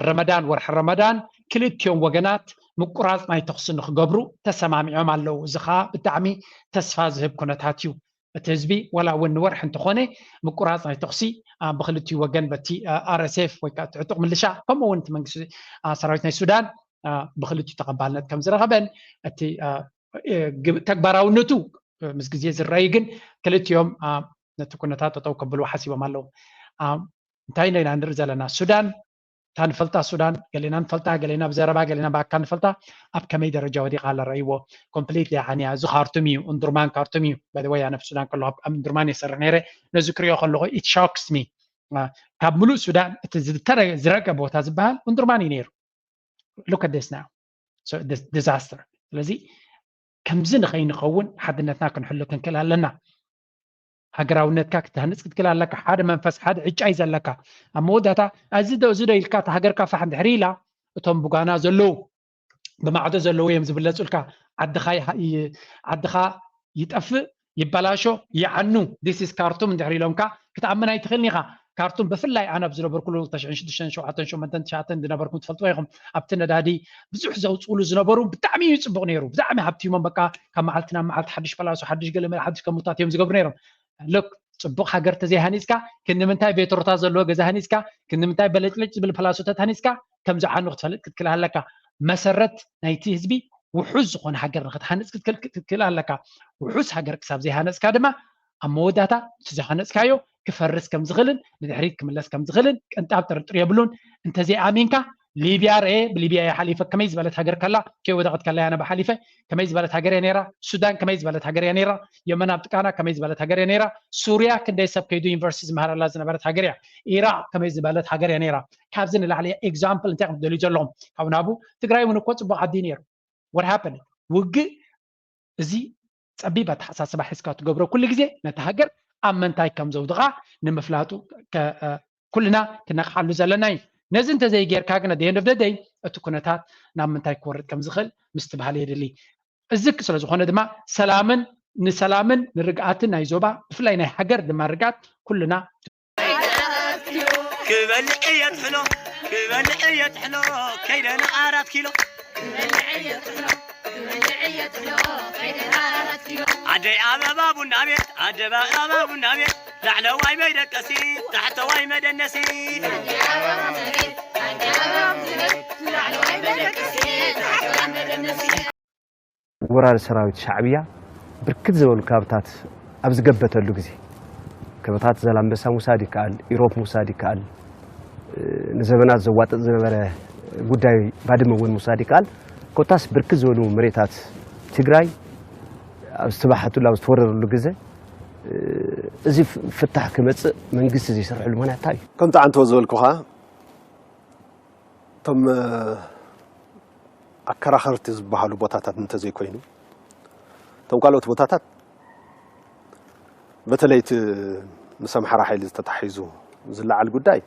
ረመዳን ወርሒ ረመዳን ክልቲኦም ወገናት ምቁራፅ ናይ ተኽሲ ንክገብሩ ተሰማሚዖም ኣለው እዚ ከዓ ብጣዕሚ ተስፋ ዝህብ ኩነታት እዩ እቲ ህዝቢ ዋላ እውን ንወርሒ እንተኾነ ምቁራፅ ናይ ተኽሲ ብክልቲኡ ወገን በቲ RSF ወይ ከዓ ዕጡቕ ምልሻ ከምኡ እውን እቲ መንግስቲ ሰራዊት ናይ ሱዳን ብክልቲኡ ተቐባልነት ከም ዝረኸበን እቲ ተግባራውነቱ ምስ ግዜ ዝረአይ ግን ክልቲኦም ነቲ ኩነታት ጠጠው ከብልዎ ሓሲቦም ኣለው እንታይ ኢና ንርኢ ዘለና ሱዳን ታንፈልጣ ሱዳን ገሌና ንፈልጣ ገሌና ብዘረባ ገሌና ብኣካ ንፈልጣ ኣብ ከመይ ደረጃ ወዲቓ ረአይዎ ኮምፕሊትሊ ያኒ እዚ ካርቱም እዩ እንዱርማን ካርቱም እዩ ባይወይ ኣነ ሱዳን ከለኹ ኣብ እንዱርማን የሰርሕ ነይረ ነዚ ክሪኦ ከለኹ ኢት ሾክስ ሚ ካብ ሙሉእ ሱዳን እቲ ዝረቀ ቦታ ዝበሃል እንዱርማን እዩ ነይሩ look at this now so this disaster ስለዚ ከምዚ ንኸይንኸውን ሓድነትና ክንሕሉ ክንክእል ኣለና ሃገራውነትካ ክትሃንፅ ክትክእል ኣለካ ሓደ መንፈስ ሓደ ዕጫይ ዘለካ ኣብ መወዳእታ እዚ ዶ ኢልካ እታ ሃገርካ ፋሕ እንድሕሪ ኢላ እቶም ቡጋና ዘለው ብማዕዶ ዘለው እዮም ዝብለፁልካ ዓድኻ ይጠፍእ ይበላሾ ይዓኑ ዲስ ኢዝ ካርቱም እንድሕሪ ኢሎምካ ክትኣምን ኣይትኽእልኒ ኢኻ ካርቱም ብፍላይ ኣነ ኣብ ዝነበርኩሉ 2006-2009 ዝነበርኩም ትፈልጥዎ ኢኹም ኣብቲ ነዳዲ ብዙሕ ዘውፅሉ ዝነበሩ ብጣዕሚ እዩ ፅቡቕ ነይሩ ብጣዕሚ ሃብቲሞም በቃ ካብ መዓልቲ ናብ መዓልቲ ሓድሽ ፈላሶ ሓድሽ ገለመ ሓድሽ ከሙታት እዮም ዝገብሩ ነይሮም ሎክ ፅቡቕ ሃገር ተዘይሃኒፅካ ክንምንታይ ቤትሮታት ዘለዎ ገዛ ሃኒፅካ ክንምንታይ በለጭለጭ ዝብል ፈላሶታት ሃኒፅካ ከምዚ ዓኑ ክትፈልጥ ክትክእል ኣለካ መሰረት ናይቲ ህዝቢ ውሑስ ዝኾነ ሃገር ንክትሃንፅ ክትክእል ኣለካ ውሑስ ሃገር ክሳብ ዘይሃነፅካ ድማ ኣብ መወዳእታ እቲ ዘይሃነፅካዮ ክፈርስ ከም ዝኽእልን ንድሕሪት ክምለስ ከም ዝኽእልን ቅንጣብ ጥርጥር የብሉን እንተዘይኣሚንካ ليبيا رأي بليبيا يا حليفة كميز بلد هجر كلا كي ودقت كلا أنا بحليفة كميز بلد هجر ينيرا السودان كميز بلد هجر ينيرا يمن أبتكانا كميز بلد هجر ينيرا سوريا كندي سب كيدو يونيفرسيتيز مهار لازم بلد هجر يا إيران كميز بلد هجر ينيرا كابزن اللي عليه example أنت عم تدلي جلهم كون أبو تقرأي من قوة بعد دينير what happened وجي زي تبيبات حساس بحسكات جبرو كل جزء نتهجر أمن تاي كم زودقة نمفلاتو كلنا كنا حلو زلناي نزن تزي غير كاغنا the end of the day اتكونتات نامنتاي كورت كم زخل مستبحال يدلي الزك سلا زخونه دما سلامن نسلامن نرقاتن نايزوبا بفلاي ناي حجر دما رقات كلنا كبلعية حلو كبلعية حلو كيدنا 4 كيلو كبلعية حلو كبلعية حلو كيدنا 4 كيلو عدي أبا أبو النبي عدي أبا أبو النبي لعلى واي ميدك أسيد تحت واي ميد النسيد ወራር ሰራዊት ሻዕቢያ ብርክት ዝበሉ ካብታት ኣብ ዝገበተሉ ግዜ ከበታት ዘላምበሳ ሙሳዲ ካል ኢሮፕ ሙሳዲ ካል ንዘበናት ዘዋጥጥ ዝነበረ ጉዳይ ባድመ ወን ሙሳዲ ካል ኮታስ ብርክት ዝበሉ መሬታት ትግራይ ኣብ ዝተባሓቱሉ ኣብ ዝተወረረሉ ግዜ እዚ ፍታሕ ክመጽእ መንግስቲ ዝሰርሕሉ ምክንያት እንታይ ከም ጣዕንቶ ዝበልኩኻ ቶም ኣከራኸርቲ ዝበሃሉ ቦታታት እንተዘይ ኮይኑ ቶም ካልኦት ቦታታት በተለይቲ ምስ ኣምሓራ ሓይሊ ዝተታሒዙ ዝለዓል ጉዳይ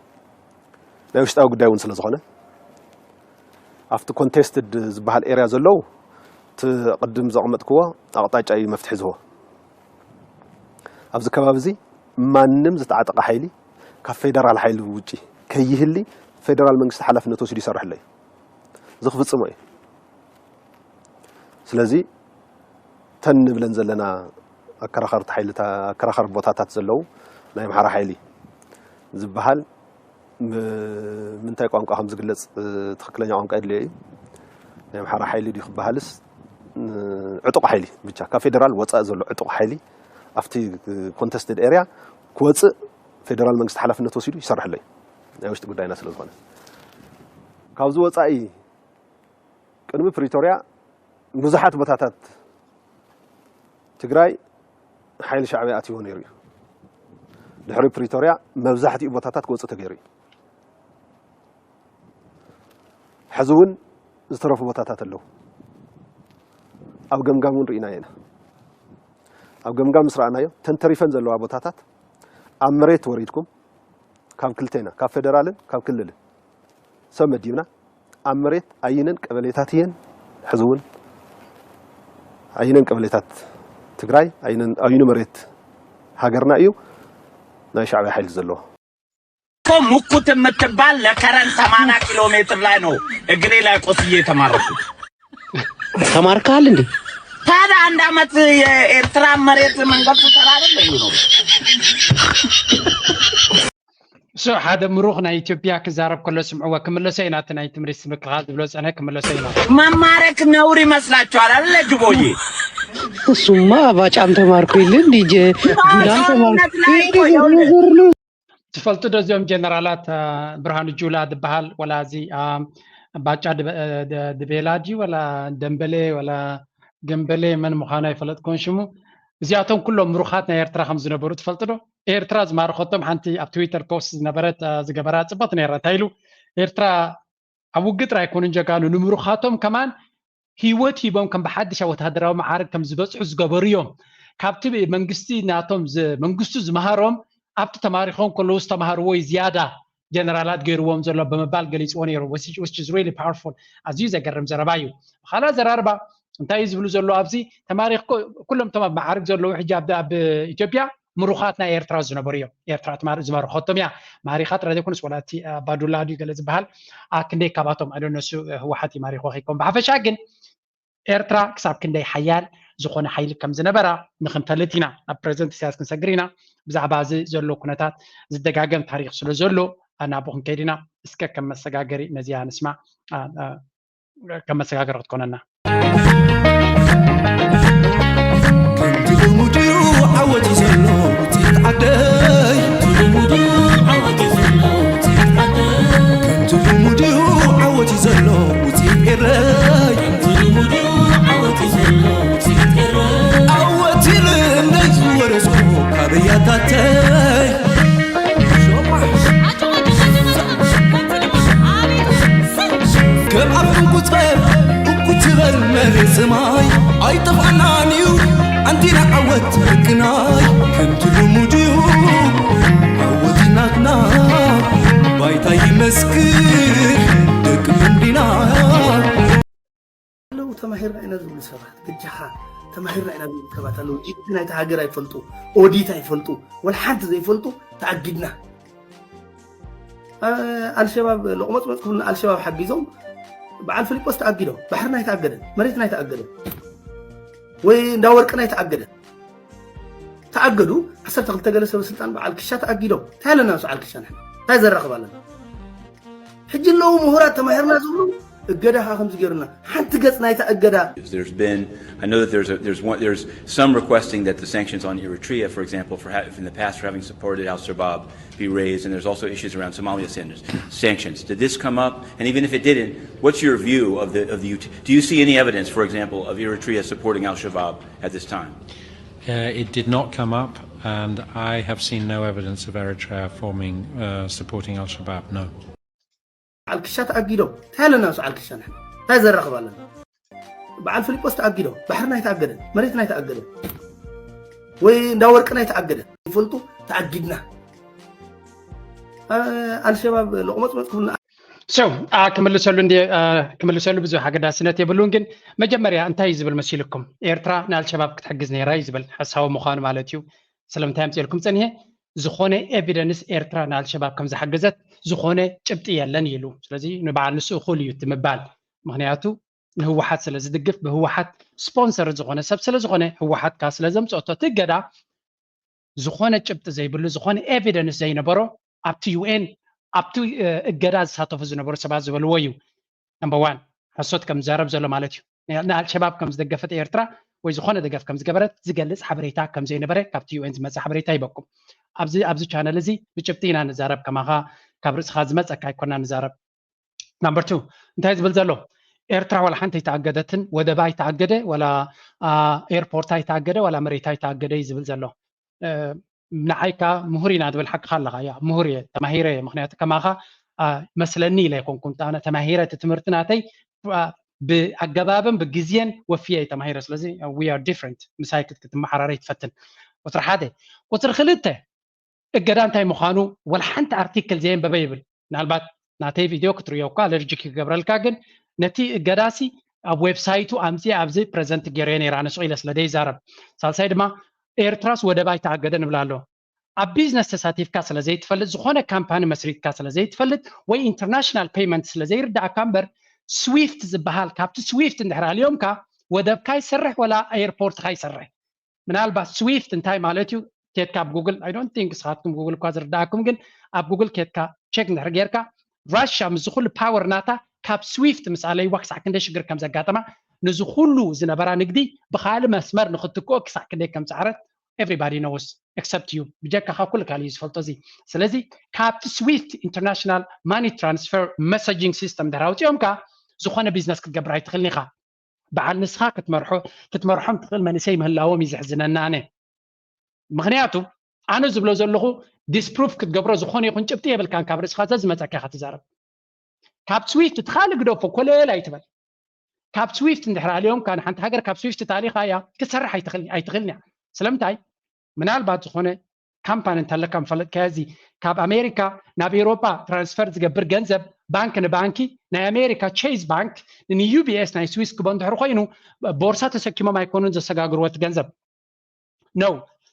ናይ ውሽጣዊ ጉዳይ እውን ስለ ዝኾነ ኣብቲ ኮንቴስትድ ዝበሃል ኤርያ ዘለው ቅድም ዘቕመጥክዎ ኣቕጣጫ እዩ መፍትሒ ዝህቦ ኣብዚ ከባቢ እዚ ማንም ዝተዓጠቐ ሓይሊ ካብ ፌደራል ሓይሊ ውጪ ከይህሊ ፌደራል መንግስቲ ሓላፍነት ወሲዱ ይሰርሕ ኣሎ ዝኽፍጽሞ እዩ ስለዚ ተንብለን ዘለና ኣከራኸርቲ ሓይልታ ኣከራኸር ቦታታት ዘለው ናይ ኣምሓራ ሓይሊ ዝበሃል ምንታይ ቋንቋ ከም ዝግለጽ ትክክለኛ ቋንቋ የድልዮ እዩ ናይ ኣምሓራ ሓይሊ ድዩ ክበሃልስ ዕጡቕ ሓይሊ ብቻ ካብ ፌደራል ወፃእ ዘሎ ዕጡቕ ሓይሊ after contested area كوز فدرال منجست حلفنا توصيله يسرح لي ناوش تقول داينا سلزمان كابزو وصاي كنمي بريتوريا مزحات بتاتات تجراي حيل شعبي اتيون يري دحري بريتوريا مزحات بتاتات كوز تغيري حزون زترفوا بتاتات له او جمجمون ريناينا او جمجم مسرعنايو تنتريفن زلوا بتاتات امريت وريدكم كام كلتينا كام فدرالن كام كلل سمدينا امريت اينن قبليتاتين حزون اينن قبليتات تግራይ አይኑ መሬት ሀገርና እዩ ናይ ሻዕቢያ ኃይል ዘሎ ሙኩት የምትባል ለከረን 80 ኪሎ ሜትር ላይ ነው እግሬ ላይ ቆስዬ ተማረኩ ተማርካል እንዴ ታዲያ አንድ አመት የኤርትራ መሬት መንገድ ተራራለ ነው سو هذا مروخنا إثيوبيا كزارب كله سمعوا كملوا سينا تناي تمريس مكراد بلوز أنا كملوا سينا ما مارك نوري مسلاچو على جبوي سوما باچام تماركو يلن ديجي جولان تماركو تفلتو دوزيوم جنرالات برهان جولا دبحال ولا زي باچا دبيلاجي ولا دمبلي ولا جنبلي من مخانا يفلت كونشمو زياتهم كلهم مروخاتنا يرترا خمس نبرو تفلتو إيرترا زمار خطم حنتي أب تويتر بوست نبرت زجبرات زبطني رتايلو إيرترا أوجد رأي يكون جاكانو نمرو خاتم كمان هيوت هيبهم كم بحد شوت هدراو معارك كم زبط حز جبريهم كابتب منجستي ناتهم منجستو زمهارهم أبت تماريخهم كله استمهاروا زيادة جنرالات غيروهم زلوا بمبالغ جليس ونيرو which is really powerful عزيز أجرم زربايو خلاص زراربا انتي يزبلوا زلوا أبزي تماريخ كلهم تمام معارك زلوا حجاب ده بإثيوبيا مروخاتنا إيرترا زنبوريو إيرترا تمار زمار خطم يا ماريخات رادي كونس ولاتي بادولا دي جلز بحال أكندي كاباتهم I don't know هو حتي ماريخ وخيكم بعفشاجن إيرترا كسب كندي حيال زخون حيل كم زنبرة نخم ثلاثينا بريزنت سياس كنسجرينا بزعبازي زلوا كنتات زدقاقم تاريخ سلو زلوا أنا أبوهم كيدنا إسكا كم مسجاجري نزيان نسمع كم مسجاجر تكوننا عودي زلو تتعدي عودي زلو تتعدي كنت المديو عودي والعفن كتب وكتب المرسماي أي طبعا نيو عندنا عوت كناي حمد المديو عوتنا بايتاي مسكر دك من دينا لو تماهيرنا إنا زول سبات كجحا تماهيرنا إنا زول سبات لو جدنا يتعجر يفلتو أوديتا يفلتو والحد زي يفلتو تعجدنا الشباب لقمت مسكون الشباب حجزهم بعد فيليبوس تعجدوا بحرنا يتعجدوا مريتنا يتعجدوا وندورقنا يتعجدوا تعجدوا حسب تغلط جلسة بالسلطان بعد الكشات تعجدوا تعالنا نسوا على الكشان هذا الرقبة لنا حج الله مهورات تماهيرنا زولو الجدا خمس جيرنا حتى قصنا يتأجدا. There's been, I know that there's some requesting that the sanctions on Eritrea, for example, in the past for having supported al-Shabaab, be raised, and there's also issues around Somalia sanctions. Did this come up? And even if it didn't, what's your view of the do you see any evidence, for example, of Eritrea supporting al-Shabaab at this time? It did not come up, and I have seen no evidence of Eritrea supporting al-Shabaab. No. على الكشات تعجدوا تعالنا نسوا على الكشان هذا الرقبة لنا بعد فيليبوس تعجدوا بحرنا يتعجدوا مريتنا يتعجدوا وندورقنا يتعجدوا يفلتوا تعجدنا الشباب لقمت مسكون كملسلو ብዙ ሓገዳስነት የብሉን ግን መጀመርያ እንታይ ዝብል መሲልኩም ኤርትራ ንአልሸባብ ክትሕግዝ ነይራ ዝብል ሓሳብ ምዃኑ ማለት እዩ ስለምንታይ ምፅልኩም ፀኒሄ ዝኾነ ኤቪደንስ ኤርትራ ንአልሸባብ ከም ዝሓገዘት ዝኾነ ጭብጢ የለን ኢሉ ስለዚ ንበዓል ንሱ እኹል እዩ ትምባል ምክንያቱ ንህወሓት ስለ ዝድግፍ ብህወሓት ስፖንሰር ዝኾነ ሰብ ስለ ዝኾነ ህወሓት ካ ስለ ዘምፅኦቶ ትገዳ ዝኾነ ጭብጢ ዘይብሉ ዝኾነ ኤቪደንስ ዘይነበሮ ኣብቲ ዩኤን ኣብቲ እገዳ ዝሳተፉ ዝነበሩ ሰባት ዝበልዎ እዩ ነምበር 1 ሓሶት ከም ዘረብ ዘሎ ማለት እዩ ንአልሸባብ ከም ዝደገፈት ኤርትራ ወይ ዝኾነ ደገፍ ከም ዝገበረት ዝገልጽ ሓበሬታ ከም ዘይነበረ ካብቲ ዩኤን ዝመጽ ሓበሬታ ይበቁም ኣብዚ ቻነል እዚ ብጭብጢ ኢና ንዛረብ ከማኻ ካብ ርእስኻ ዝመጸካ ይኮና ንዛረብ ነምበር 2 እንታይ ዝብል ዘሎ ኤርትራ ወላ ሓንቲ ይተኣገደትን ወደባ ይተኣገደ ወላ ኤርፖርት ይተኣገደ ወላ መሬት ይተኣገደ ዝብል ዘሎ ንዓይካ ምሁሪና ዝብል ሓቅኻ ኣለኻ ያ ምሁር ተማሂረ ምክንያቱ ከማኻ መስለኒ ኢለ ይኮንኩም ኣነ ተማሂረ ትምህርቲ ናተይ ብኣገባብን ብግዜን ወፍየ ተማሂረ ስለዚ we are different ምሳይ ክትመሓራረ ይትፈትን ቁጥሪ 1 ቁጥሪ 2 እገዳ እንታይ ምዃኑ ወላ ሓንቲ ኣርቲክል ዘየንበበ ይብል ምናልባት ናተይ ቪድዮ ክትሪኦ እኳ ኣለርጂክ ይገብረልካ ግን ነቲ እገዳሲ ኣብ ዌብሳይቱ ኣምፂ ኣብዚ ፕሬዘንት ገይረ ነይራ ንሱ ኢለ ስለደይ ዛረብ ሳልሳይ ድማ ኤርትራስ ወደባ ይተኣገደ ንብላ ኣሎ ኣብ ቢዝነስ ተሳቲፍካ ስለ ዘይትፈልጥ ዝኾነ ካምፓኒ መስሪትካ ስለ ዘይትፈልጥ ወይ ኢንተርናሽናል ፔይመንት ስለ ዘይርዳእካ እምበር ስዊፍት ዝበሃል ካብቲ ስዊፍት እንድሕር ሃልዮምካ ወደብካ ይሰርሕ ወላ ኤርፖርትካ ይሰርሕ ምናልባት ስዊፍት እንታይ ማለት እዩ ኬትካ ኣብ ጉግል አይ ዶንት ቲንክ ስኻትኩም ጉግል እኳ ዝርዳእኩም ግን ኣብ ጉግል ኬትካ ቼክ እንድሕር ጌርካ ራሽያ ምስ ዝኩሉ ፓወር ናታ ካብ ስዊፍት ምሳለይ ክሳዕ ክንደይ ሽግር ከም ዘጋጠማ ነዚ ኩሉ ዝነበራ ንግዲ ብካልእ መስመር ንክትክኦ ክሳዕ ክንደይ ከም ዝዓረት everybody knows except you ብጀካ ኩሉ ካልእ ዝፈልጦ እዚ ስለዚ ካብቲ ስዊፍት ኢንተርናሽናል ማኒ ትራንስፈር መሰጂንግ ሲስተም ድራውፅዮምካ ዝኾነ ቢዝነስ ክትገብር ኣይትኽእልኒ ኢኻ በዓል ንስኻ ክትመርሖም ትኽእል መንእሰይ ምህላዎም እዩ ዝሕዝነና ኣነ ምክንያቱ ኣነ ዝብሎ ዘለኹ ዲስፕሩፍ ክትገብሮ ዝኾነ ይኹን ጭብጢ የብልካን ካብ ርእስኻ ዝመፀካ ኢኻ ትዛረብ ካብ ስዊፍት ትኻልእ ግደፎ ኮለል ኣይትበል ካብ ስዊፍት እንድሕር ሃልዮም ካን ሓንቲ ሃገር ካብ ስዊፍት ታሪኻ እያ ክትሰርሕ ኣይትኽእልኒ እያ ስለምንታይ ምናልባት ዝኾነ ካምፓኒ እንተለካ ምፈለጥ ከዚ ካብ ኣሜሪካ ናብ ኤሮጳ ትራንስፈር ዝገብር ገንዘብ ባንክ ንባንኪ ናይ ኣሜሪካ ቼዝ ባንክ ንዩቢኤስ ናይ ስዊስ ክቦ እንድሕር ኮይኑ ቦርሳ ተሰኪሞም ኣይኮኑን ዘሰጋግርዎ ገንዘብ ኖ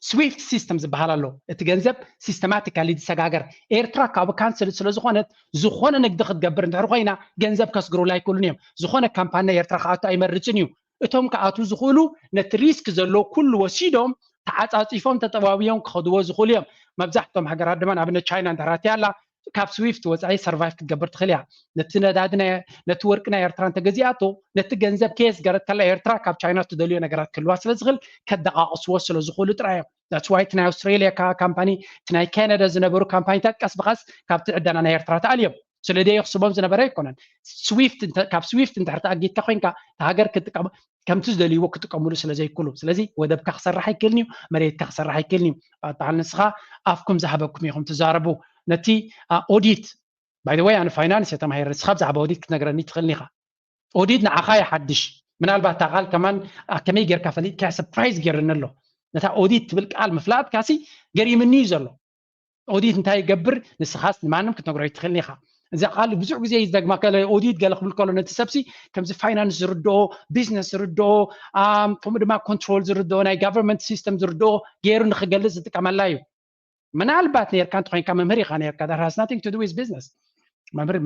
ስዊፍት ሲስተም ዝበሃል ኣሎ እቲ ገንዘብ ሲስተማቲካሊ ዝሰጋገር ኤርትራ ካብ ካንስል ስለ ዝኾነት ዝኾነ ንግዲ ክትገብር እንድሕር ኮይና ገንዘብ ከስግሩላ ኣይክእሉን እዮም ዝኾነ ካምፓኒ ኤርትራ ከኣቱ ኣይመርፅን እዩ እቶም ከኣቱ ዝኽእሉ ነቲ ሪስክ ዘሎ ኩሉ ወሲዶም ተዓፃፂፎም ተጠባቢዮም ክኸድዎ ዝኽእሉ እዮም መብዛሕትኦም ሃገራት ድማ ንኣብነት ቻይና እንተራእቲ ኣላ ካብ ስዊፍት ወፃኢ ሰርቫይቭ ክትገብር ትኽእል እያ ነቲ ነዳዲ ነቲ ወርቂ ናይ ኤርትራ እንተገዚኣቶ ነቲ ገንዘብ ኬስ ገረት ከላ ኤርትራ ካብ ቻይና ትደልዮ ነገራት ክህልዋ ስለ ዝኽእል ከደቃቕስዎ ስለ ዝኽእሉ ጥራይ እዮም ዳትስ ዋይ እቲ ናይ ኣውስትሬልያ ካምፓኒ እቲ ናይ ካናዳ ዝነበሩ ካምፓኒታት ቀስ ብቐስ ካብቲ ዕዳና ናይ ኤርትራ ተኣልዮም ስለደይ ክስቦም ዝነበረ ኣይኮነን ካብ ስዊፍት እንድሕር ተኣጊድካ ኮይንካ ሃገር ክትጥቀም ከምቲ ዝደልይዎ ክጥቀምሉ ስለ ዘይክእሉ ስለዚ ወደብካ ክሰርሕ ኣይክእልኒ እዩ መሬትካ ክሰርሕ ኣይክእልኒ እዩ በዓል ንስኻ ኣፍኩም ዝሃበኩም ኢኹም ትዛረቡ ነቲ ኦዲት ባይ ዘ ወይ ኣነ ፋይናንስ የተማሂረ ንስኻ ብዛዕባ ኦዲት ክትነግረኒ ትኽእልኒ ኢኻ اوديد نعخا يحدش من البات تقال كمان كمي غير كفليت كا سربرايز غيرنلو نتا اوديد تبل قال مفلات كاسي غير مني زلو اوديد انت يقبر نسخاس مانم كتنغرو يتخلني خا اذا قال بزح غزي يزدق ما قال اوديد قال قبل كولو نتسبسي كمز فاينانس زردو بزنس زردو كم دما كنترول زردو ناي غفرمنت سيستم زردو غير نخجلز تقملايو من البات نير كانت خوين كم مري خانير كذا has nothing to do with business ممر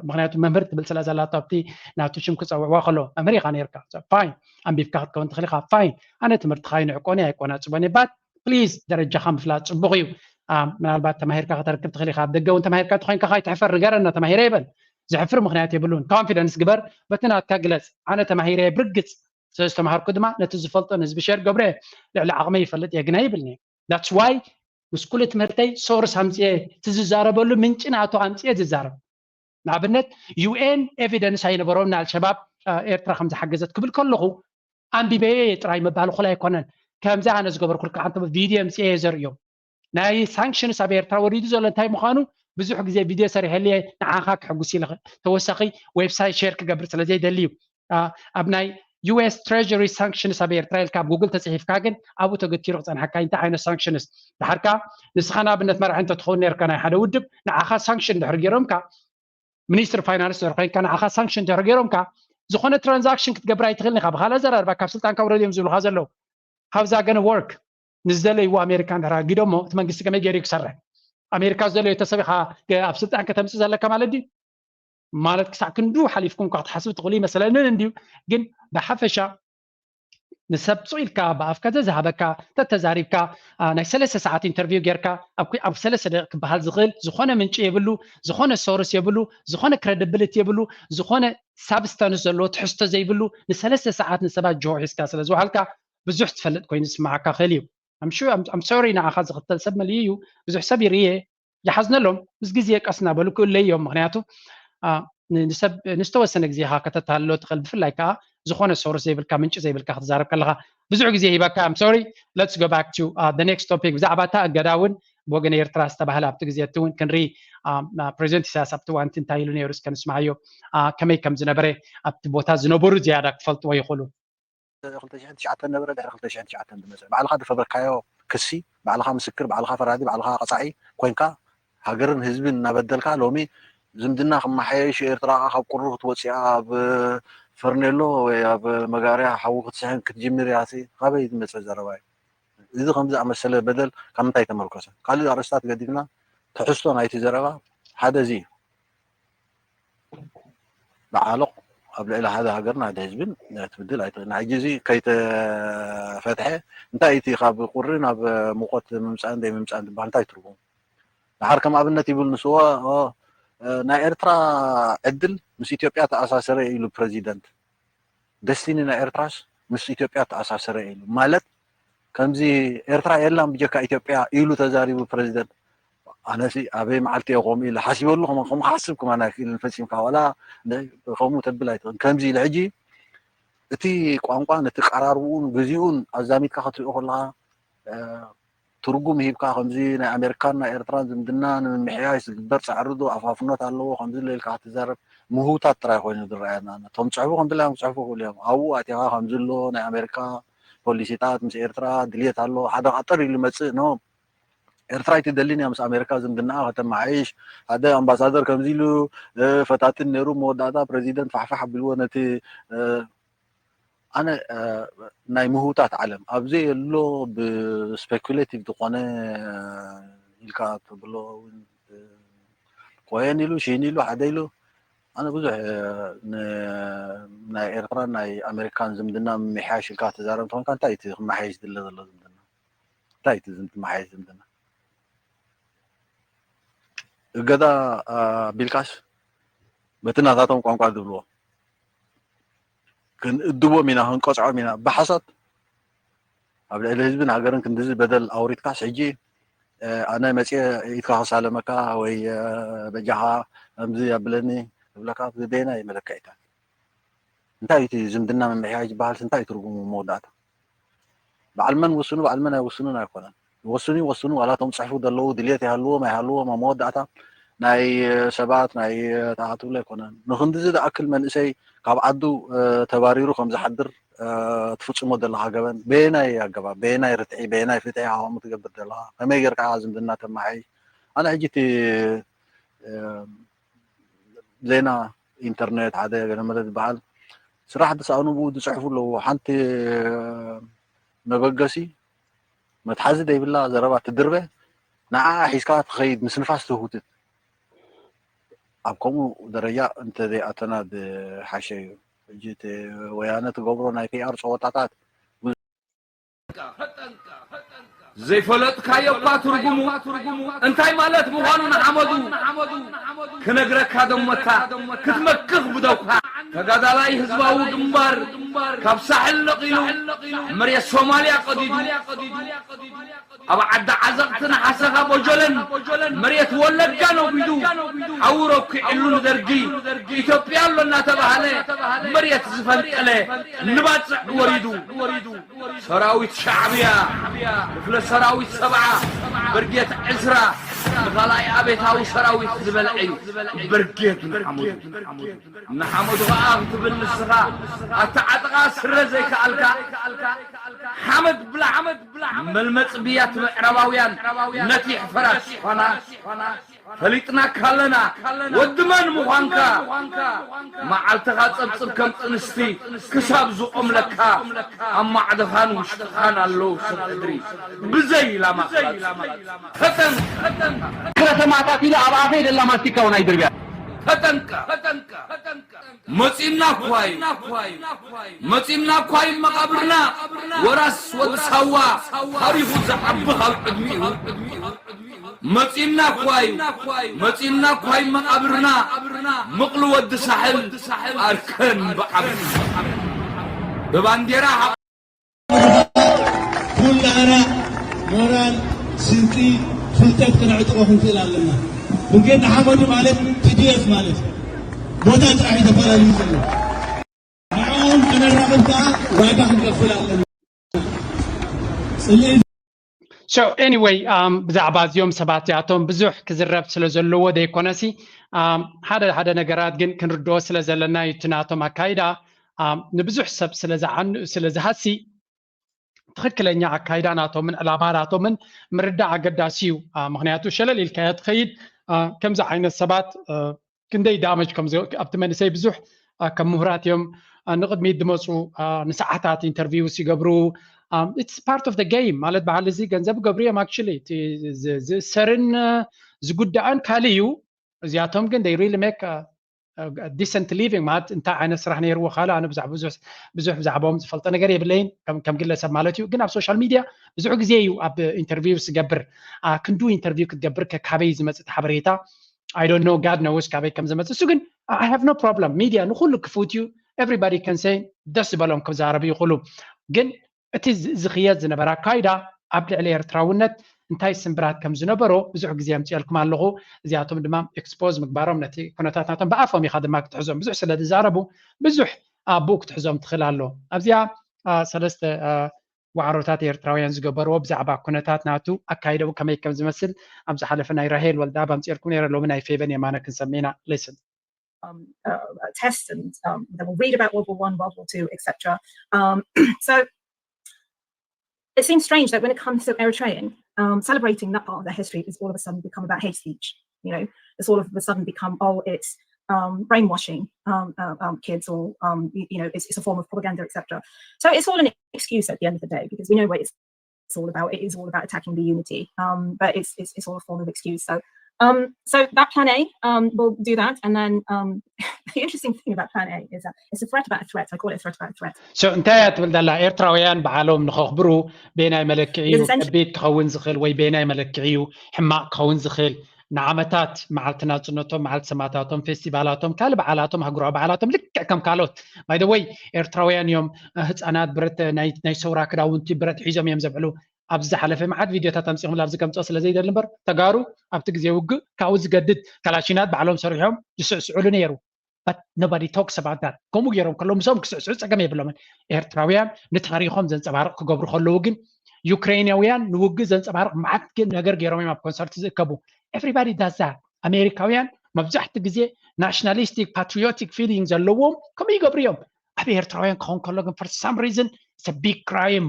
مغنياتو ممر تبل سلازا لابتوبتي ناتو شم كصوا واخلو امري خانير كا فاين ام بيفكات كون تخليخا فاين انا تمرت خاين عقوني ايقونا صبني بات بليز درجه خم فلات صبغيو من البات تماهير كا تركب تخليخا دغه وانت ماهير كا تخوين كا خاي تحفر غيرنا تماهير يبل زحفر مغنيات يبلون كونفيدنس جبر بتنا كجلس انا تماهير برقص سيستمهار قدما نتزفلط نسب شير قبره لعل عقمي فلت يغنى يبلني that's why وسكول تمرتي سورس همزيه تززاربلو منጭናቱ همزيه تزارب نعبنت UN evidence هينبرون على الشباب إيرترا خمسة حجزت قبل كله أم بي تراي مبالغ خلا يكونن كمزة أنا زجبر كل كعنت فيديو مسي زريو ناي سانكشن سابير ترا وريدو زلن تاي مخانو بزح جزء فيديو سري هلي نعاخك حجوسي لغ توسقي ويب سايت شركة قبل سلزي دليو أبناي US Treasury sanction سابير تراي الكاب جوجل تصحيح كاجن أبو تقتير عن حكاية أنت عين sanctions الحركة نسخنا بنت مرة أنت تدخل نيركنا حدا ودب نعاخ sanction دحرجيرهم كا ሚኒስትር ፋይናንስ ዘርኮይ ካና አኻ ሳንክሽን ተረገሮም ካ ዝኾነ ትራንዛክሽን ክትገብር ኣይትኽእልኒ ካ ብኻላ ዘረርባ ካብ ስልጣን ካብ ረድዮም ዝብሉካ ዘለው ሃውዛ ገነ ወርክ ንዝደለይዎ ኣሜሪካ እንተራጊዶሞ እቲ መንግስቲ ከመይ ገይሩ ክሰርሕ ኣሜሪካ ዝደለዮ ተሰቢኻ ኣብ ስልጣን ከተምፅእ ዘለካ ማለት ድዩ ማለት ክሳዕ ክንዱ ሓሊፍኩም ካ ክትሓስብ ትኽእሉ ይመስለንን እንድዩ ግን ብሓፈሻ نسبت إلك بأفكار ذهبك تتزاربك ناي 3 ساعات انترفيو غيرك أب 3 دقائق بحال زغل زخونه منጭ يبلو زخونه سورس يبلو زخونه كريديبيليتي يبلو زخونه سابستانس زلو تحسته زيبلو ن3 ساعات نسبات جوعسكا سلازو حالك بزح تفلت كوين نسمعك خليو ام سوري نا اخذ قتل سب مليو بزح سبيريه يحزن لهم بس غزي قسنا بلو كل يوم مغنياتو نسب نستوسن غزي ها كتتالو تقلب فلايكا زخونه سورس زيبلكا منጭ زيبلكا تزارب كلها بزح غزي هيبكا ام سوري let's go back to the next topic زعباتا غداون بوغن يرترا استبهلا بتغزيتون كنري بريزنت ساسبت وانت انتايلو نيرس كنسمعيو كمي كم زنبري ابت بوتا زنبرو زياده كفلت ويخلو 2009 نبره دحر 2009 دمس بعلها دفبركايو كسي بعلها مسكر بعلها فرادي بعلها قصعي كوينكا هاجرن حزبن نبدلكا لومي زمدنا خما حيش إيرترا خاب قرر توصيا بفرنيلو ويا بمغاريا حوق تسحن كتجمر ياسي خابي دمس زرباي إذا خمسة مسألة بدل كم تاي تمركزه قال لي أرستات قديمنا تحسون هاي تزربا هذا زي بعلق قبل إلى هذا هاجرنا هذا حزبن تبدل هاي نعجزي كيت فتحه انت ايتي خاب قررنا بمقت ممسان دي ممسان بانتاي تربون حركه ما بنتي يقول نسوا نا إيرترا عدل مس إثيوبيا تأساسر إلو بريزيدنت دستيني نا إيرتراس مس إثيوبيا تأساسر إلو مالت كمزي إيرترا يلام بجكا إثيوبيا إلو تزاريبو بريزيدنت أنا سي أبي معلتي قومي إلا حاسب لهم قوم حاسبكم أنا الفسيم كولا قومو تبلايت كمزي العجي تي قوانقوا نتقرارون غزيون أزاميت كخطري أخلها ترجم هيبكا خمزي نا أمريكان نا إيرتران زمدنا محياس درس عرضو أفافنات الله خمزي اللي كاتزارب مهوتات ترى خوين درعنا توم تعرفوا خمزي لهم تعرفوا كلهم أو أتيها خمزي الله نا أمريكا بوليسيتات مس إيرترا دليت الله هذا خطر اللي مسء نوم إيرترا يتدلني مس أمريكا زمدنا ختم معيش هذا أمباسادر خمزي له فتاة النيرو مودادا بريزيدنت فحفح بالونتي أنا ناي مهوتات علم أبزي له بسبيكوليتيف دقانة الكات بلو كويني له شيني له عدي له أنا بزح ناي إيرترا ناي أمريكان زمدنا محاش الكات زارم طبعا كان تايت محاش دل زمدنا تايت زمد محاش زمدنا قدا بالكاش بتنا ذاتهم قام قاعد دبلو كن الدبو منا هنقصع منا بحصت قبل الحزبنا هاجرن كندز بدل أوريت كاس حجي أنا مسي يتكاس على مكا وي بجها أمزي قبلني قبلك بدينا يملكيتها انتهي زمدنا من محياج بحال انتهي ترجم مودات بعلمن وصلوا بعلمن يوصلونا يكونن وصلوا ولا تمسحوا دلو دليتي هلو ما هلو ما موداتها ናይ ሰባት ናይ ተኣትውለ ኣይኮነን ንክንዲ ዝኣክል መንእሰይ ካብ ዓዱ ተባሪሩ ከም ዝሓድር ትፍፅሞ ዘለካ ገበን በናይ ኣገባብ በናይ ርትዒ በናይ ፍትሒ ሃዋሙ ትገብር ዘለካ ከመይ ጌርካ ዝምድና ተማሓይ ኣነ ሕጂ እቲ ዜና ኢንተርኔት ሓደ ገለመለ ዝበሃል ስራሕ ተሳእኑ ብኡ ዝፅሕፉ ኣለዎ ሓንቲ መበገሲ መትሓዚ ደይብላ ዘረባ ትድርበ ንዓ ሒዝካ ትኸይድ ምስ ንፋስ ትውትት ኣብ ከምኡ ደረጃ እንተዘይኣተና ዝሓሸ እዩ ሕጂ እቲ ወያነ ትገብሮ ናይ ፒኣር ፀወታታት ዘይፈለጥካዮ እኳ ትርጉሙ እንታይ ማለት ምዃኑ ንሓመዱ ክነግረካ ደሞታ ክትመክኽ ብደውካ ተጋዳላይ ህዝባዊ ግንባር ካብ ሳሕል ነቂሉ መሬት ሶማልያ ቀዲዱ ኣብ ዓዲ ዓዘቕቲ ንሓሰኻ ቦጀለን መሬት ወለጋ ነጉዱ ዓውሮ ክዕሉ ንደርጊ ኢትዮጵያ ኣሎ እናተባሃለ መሬት ዝፈልቀለ ንባፅዕ ወሪዱ ሰራዊት ሻዕብያ ክፍለ ሰራዊት ሰብዓ ብርጌት ዕስራ ንኻልኣይ ኣቤታዊ ሰራዊት ዝበልዐ እዩ ብርጌት ንሓመዱ ከዓ ክትብል ንስኻ ኣተዓጥቓ ስረ ዘይከኣልካ ሓመድ ብላ መልመፅ ብያት ምዕራባውያን ነቲ ሕፈራስ ኾና ፈሊጥና ካለና ወድመን ምዃንካ መዓልትኻ ፀብፅብ ከም ጥንስቲ ክሳብ ዝቆም ለካ ኣብ ማዕድኻን ውሽጥኻን ኣለዉ ስድሪ ብዘይ ኢላማ ከተማታት ኢሉ ኣብ ኣፈይ ደላ ማስቲካ እውን ኣይድርብያ ተጠንቀ መፂና ኳይ መቃብርና ወራስ ወጥሳዋ ታሪኹ ዝዓብኽ ኣብ ቅድሚኡ መፂና ኳይ መቃብርና ምቕሊ ወዲ ሳሕል ኣርከን ብዓብሪ ብባንዴራ ኩላና ሞራል ስንቂ ፍልጠት ክንዕጥቆ ክንክእል ኣለና ብንጌድ ሓመዱ ማለት ቲዲኤፍ ማለት ቦታ ጥራሕ ተፈላለዩ ዘሎ ንዕኦም ክነራኽብ ከዓ ዋጋ ክንከፍል ኣለና So anyway, ብዛዕባ እዚኦም ሰባት እዚኣቶም ብዙሕ ክዝረብ ስለ ዘለዎ ደይኮነሲ ሓደ ነገራት ግን ክንርድኦ ስለ ዘለና እቲ ናቶም ኣካይዳ ንብዙሕ ሰብ ስለ ዝሃሲ ትክክለኛ ኣካይዳ ናቶምን ዕላማ ናቶምን ምርዳእ ኣገዳሲ እዩ ምክንያቱ ሸለል ኢልካዮ ትኸይድ ከምዚ ዓይነት ሰባት ክንደይ ዳመጅ ኣብቲ መንእሰይ ብዙሕ ከም ምሁራት እዮም ንቅድሚት ድመፁ ንሰዓታት ኢንተርቪው ሲገብሩ it's part of the game ማለት በዓል እዚ ገንዘብ ገብሩ እዮም actually ዝእሰርን ዝጉዳእን ካልእ እዩ እዚኣቶም ግን they really make a decent living ማለት እንታይ ዓይነት ስራሕ ነይርዎ ካልእ ኣነ ብዙሕ ብዛዕባኦም ዝፈልጦ ነገር የብለይን ከም ግለሰብ ማለት እዩ ግን ኣብ ሶሻል ሚድያ ብዙሕ ግዜ እዩ ኣብ ኢንተርቪው ዝገብር ክንዱ ኢንተርቪው ክትገብር ካበይ ዝመፅእ ሓበሬታ I don't know God knows ካበይ ከም ዝመፅእ እሱ ግን I have no problem ሚድያ ንኩሉ ክፉት እዩ everybody can say ደስ በሎም ክዛረቡ ይኽእሉ ግን እቲ ዝኽየት ዝነበረ ኣካይዳ ኣብ ልዕሊ ኤርትራውነት እንታይ ስምብራት ከም ዝነበሮ ብዙሕ ግዜ ኣምፅአልኩም ኣለኹ እዚኣቶም ድማ ኤክስፖዝ ምግባሮም ነቲ ኩነታት ናቶም ብኣፎም ኢኻ ድማ ክትሕዞም ብዙሕ ስለ ዝዛረቡ ብዙሕ ኣብኡ ክትሕዞም ትኽእል ኣሎ ኣብዚኣ ሰለስተ ዋዕሮታት ኤርትራውያን ዝገበርዎ ብዛዕባ ኩነታት ናቱ ኣካይደው ከመይ ከም ዝመስል ኣብ ዝሓለፈ ናይ ራሄል ወልዳ ኣምፅአልኩም ነይረ ሎሚ ናይ ፌቨን የማነ ክንሰሚና listen test and they will read about World War I, World War II, etc. So it seems strange that when it comes to Eritrean, celebrating that part of their history is all of a sudden become about hate speech. You know, it's all of a sudden become, oh, it's brainwashing kids, or you know, it's a form of propaganda, etc. So it's all an excuse at the end of the day because we know what it's all about. It is all about attacking the unity, but it's all a form of excuse. So that plan A will do that, and then the interesting thing about plan A is that it's a threat about a threat. I call it a threat about a threat. So انتهت بالدلا ኤርትራውያን በዓሎም ንኸኽብሩ ቤናይ መለክዒዩ ከቢድ ክኸውን ዝኽእል ወይ ቤናይ መለክዒዩ ሕማቕ ክኸውን ዝኽእል ንዓመታት መዓልቲ ናጽነቶም መዓልቲ ሰማዕታቶም ፌስቲቫላቶም ካልእ በዓላቶም ሃገራዊ በዓላቶም ልክዕ ከም ካልኦት ባይ ዘ ወይ ኤርትራውያን እዮም ህፃናት ብረት ናይ ሰውራ ክዳውንቲ ብረት ሒዞም እዮም ዘብዕሉ ኣብዚ ዝሓለፈ መዓት ቪድዮታት ኣምፂኦም ላብዚ ከምፅኦ ስለ ዘይደሊ እምበር ተጋሩ ኣብቲ ግዜ ውግእ ካብኡ ዝገድድ ካላሽናት ባዕሎም ሰሪሖም ዝስዕስዑሉ ነይሩ but nobody talks about that ከምኡ ገይሮም ከለዉ ምሶም ክስዕስዑ ፀገም የብሎምን ኤርትራውያን ንታሪኾም ዘንፀባርቕ ክገብሩ ከለዉ ግን ዩክሬናውያን ንውግእ ዘንፀባርቕ መዓት ነገር ገይሮም እዮም ኣብ ኮንሰርት ዝእከቡ everybody does that ኣሜሪካውያን መብዛሕቲ ግዜ ናሽናሊስቲክ ፓትሪዮቲክ ፊሊንግ ዘለዎም ከመይ ይገብሩ እዮም ኣብ ኤርትራውያን ክኸውን ከሎ ግን for some reason it's a big crime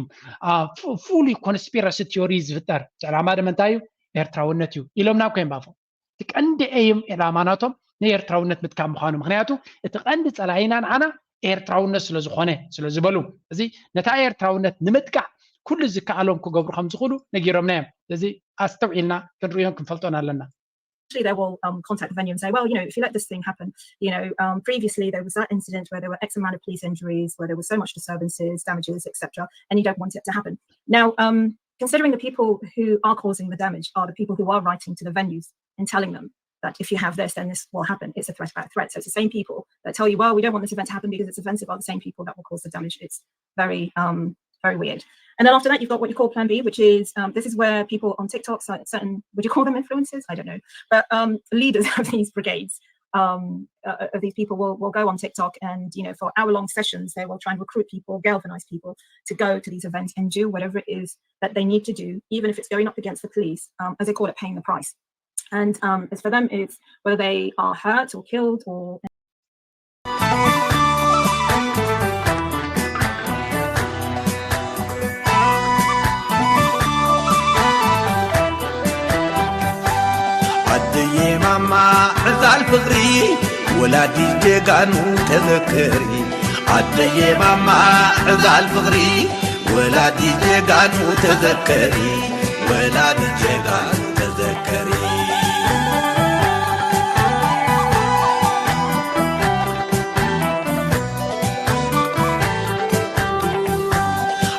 fully conspiracy theories ዝፍጠር ዕላማ ድማ እንታይ እዩ ኤርትራውነት እዩ ኢሎም ናብ ኮይን ባፎ እቲ ቀንዲ ኤም ዕላማናቶም ንኤርትራውነት ምጥቃም ምዃኑ ምክንያቱ እቲ ቀንዲ ፀላኢና ንዓና ኤርትራውነት ስለ ዝኾነ ስለ ዝበሉ እዚ ነታ ኤርትራውነት ንምጥቃዕ ኩሉ ዝከኣሎም ክገብሩ ከም ዝኽእሉ ነጊሮምና እዮም እዚ ኣስተውዒልና ክንሪኦም ክንፈልጦን ኣለና They will contact the venue and say, well, if you let this thing happen, previously there was that incident where there were X amount of police injuries, where there was so much disturbances, damages, etc., and you don't want it to happen. Now, considering the people who are causing the damage are the people who are writing to the venues and telling them that if you have this, then this will happen. It's a threat about a threat. So it's the same people that tell you, well, we don't want this event to happen because it's offensive, are the same people that will cause the damage. It's very, very weird. And then after that, you've got what you call Plan B, which is this is where people on TikTok, certain, would you call them influencers? I don't know, but leaders of these brigades, of these people will go on TikTok and for hour-long sessions they will try and recruit people, galvanize people to go to these events and do whatever it is that they need to do, even if it's going up against the police, as they call it, paying the price. And as for them, it's whether they are hurt or killed or ماما عزال فغري ولادي جيغانو تذكري عدي ماما عزال فغري ولادي جيغانو تذكري ولادي جيغانو تذكري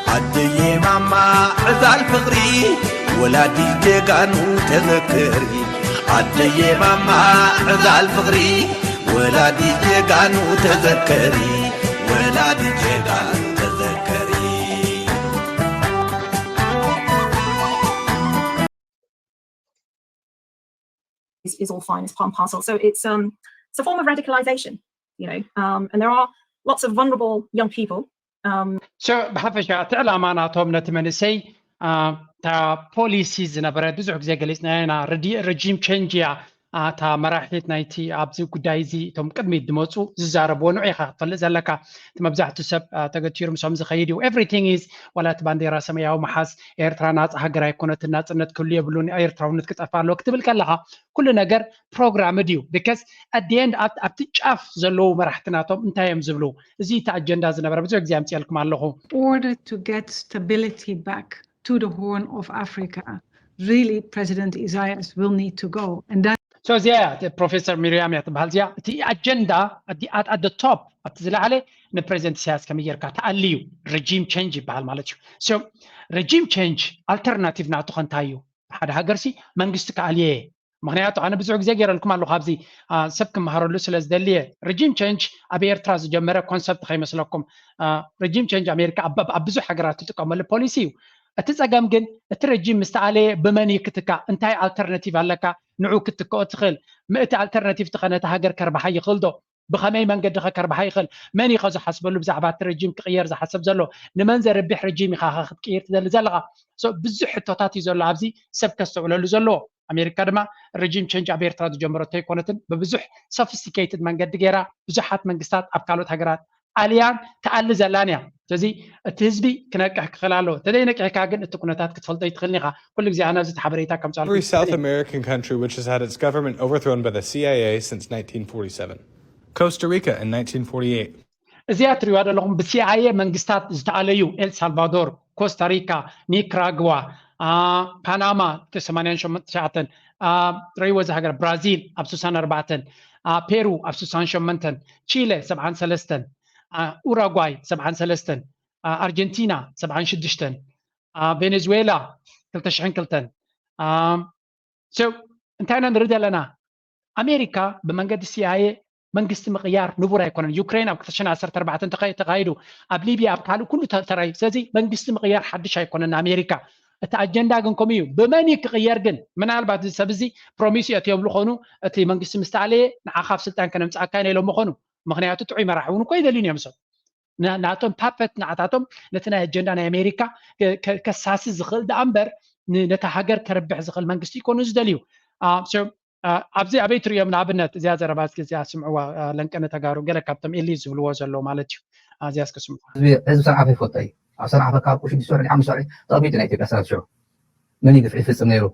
عدي ماما عزال فغري ولادي جيغانو تذكري عدي ماما عزال فغري ولادي جيغانو تذكري ولادي جيغانو تذكري is all fine, it's part and parcel. So it's a form of radicalization, and there are lots of vulnerable young people. So بحفش ዕላማናቶም ነቲ መንእሰይ تا بوليسي ዝነበረ ብዙሕ ግዜ ገሊፅና ኢና ረጂም ቼንጅ እያ እታ መራሒት ናይቲ ኣብዚ ጉዳይ እዚ እቶም ቅድሚት ዝመፁ ዝዛረብዎ ንዑ ኢኻ ክትፈልጥ ዘለካ እቲ መብዛሕትኡ ሰብ ተገቲሩ ምሶም ዝኸይድ እዩ ኤቭሪቲንግ ኢዝ ዋላ እቲ ባንዴራ ሰማያዊ መሓዝ ኤርትራ ናፃ ሃገር ኣይኮነትን ናፅነት ክህሉ የብሉን ኤርትራውነት ክጠፋ ኣለዎ ክትብል ከለኻ ኩሉ ነገር ፕሮግራምድ እዩ ቢካዝ ኣት ዲ ኤንድ ኣብቲ ጫፍ ዘለዉ መራሕትናቶም እንታይ እዮም ዝብሉ እዚ እቲ ኣጀንዳ ዝነበረ ብዙሕ ግዜ ኣምፅልኩም ኣለኹ order to get stability back to the Horn of Africa, really President Isaias will need to go. And that so Professor Miriam يتبهل the agenda at the top at ዝለዓለ ንፕሬዚደንት ኢሳያስ ከመይ ጌርካ ተኣልዩ regime change ይበሃል ማለት እዩ so regime change alternative ናቱ እንታይ እዩ ሓደ ሃገርሲ መንግስቲ ከኣልየ ምክንያቱ ኣነ ብዙሕ ግዜ ገይረልኩም ኣለኹ ኣብዚ ሰብ ክመሃረሉ ስለ ዝደልየ regime change ኣብ ኤርትራ ዝጀመረ ኮንሰፕት ከይመስለኩም regime change ኣሜሪካ ኣብ ብዙሕ ሃገራት ትጥቀመሉ ፖሊሲ እዩ እቲ ፀገም ግን እቲ ረጂም ምስተኣለየ ብመን ይክትካ እንታይ ኣልተርናቲቭ ኣለካ ንዑ ክትከኦ ትኽእል ምእቲ ኣልተርናቲቭ ተኸነተ ሃገር ከርባሓ ይኽእል ዶ ብኸመይ መንገዲ ከርባሓ ይኽእል መን ኢኻ ዝሓስበሉ ብዛዕባ እቲ ረጂም ክቕየር ዝሓስብ ዘሎ ንመን ዘርቢሕ ረጂም ኢኻ ክትቅይር ትደሊ ዘለኻ ብዙሕ ሕቶታት እዩ ዘሎ ኣብዚ ሰብ ከስተውዕለሉ ዘለዎ ኣሜሪካ ድማ ረጂም ቼንጅ ኣብ ኤርትራ ዝጀመረቶ ኣይኮነትን ብብዙሕ ሶፊስቲኬትድ መንገዲ ገይራ ብዙሓት መንግስታት ኣብ ካልኦት ሃገራት ኣልያን ተኣሊ ዘላን እያ ስለዚ እቲ ህዝቢ ክነቅሕ ክኽእል ኣለዎ ተደይነቂሕካ ግን እቲ ኩነታት ክትፈልጦ ይትኽእልኒ ኢኻ ኩሉ ግዜ ኣነ እዚ ሓበሬታ ከምፃልኩ Every South American country which has had its government overthrown by the CIA since 1947. Costa Rica in 1948. እዚኣ ትሪዋ ዘለኹም ብሲአይኤ መንግስታት ዝተኣለዩ ኤልሳልቫዶር ኮስታሪካ ኒካራጓ ፓናማ 88 ረይዎ ሃገር ብራዚል ኣብ 64 ፔሩ ኣብ 68 ቺለ 73 ኡራጓይ 73 ኣርጀንቲና 76 ቬኔዙዌላ 2002 so እንታይ ንርኢ ዘለና ኣሜሪካ ብመንገዲ ሲአይኤ መንግስቲ ምቕያር ንቡር ኣይኮነን ዩክሬን ኣብ 2014 ተኻይዱ ኣብ ሊብያ ኣብ ካልእ ኩሉ ተራይ ስለዚ መንግስቲ ምቕያር ሓድሽ ኣይኮነን ኣሜሪካ እቲ ኣጀንዳ ግን ከምኡ እዩ ብመን ክቕየር ግን ምናልባት እዚ ሰብ እዚ ፕሮሚስ እትየብሉ ኾኑ እቲ መንግስቲ ምስተኣለየ ንዓኻ ኣብ ስልጣን ከነምፅኣካ ኢና ኢሎም ኾኑ ምክንያቱ ጥዑይ መራሒ እውን እኮ ይደልዩን እዮም ሰብ ናቶም ፓፐት ንዓታቶም ነቲ ናይ ኣጀንዳ ናይ ኣሜሪካ ከሳሲ ዝኽእል ዳ እምበር ነታ ሃገር ከርብሕ ዝኽእል መንግስቲ ይኮኑ ዝደልዩ ኣብዚ ኣበይ ትሪኦም ንኣብነት እዚኣ ዘረባት እዚኣ ስምዕዋ ለንቀነ ተጋሩ ገለ ካብቶም ኤሊ ዝብልዎ ዘሎ ማለት እዩ እዚኣ እስክስምዑ ህዝቢ ሰንዓፈ ይፈልጦ እዩ ኣብ ሰንዓፈ ካብ ቁሽ ዲስወር ሓሙስ ወርሒ ተቐሚጡ ናይ ኢትዮጵያ ሰራዊት ሽዑ መን ይግፍዕ ይፍፅም ነይሩ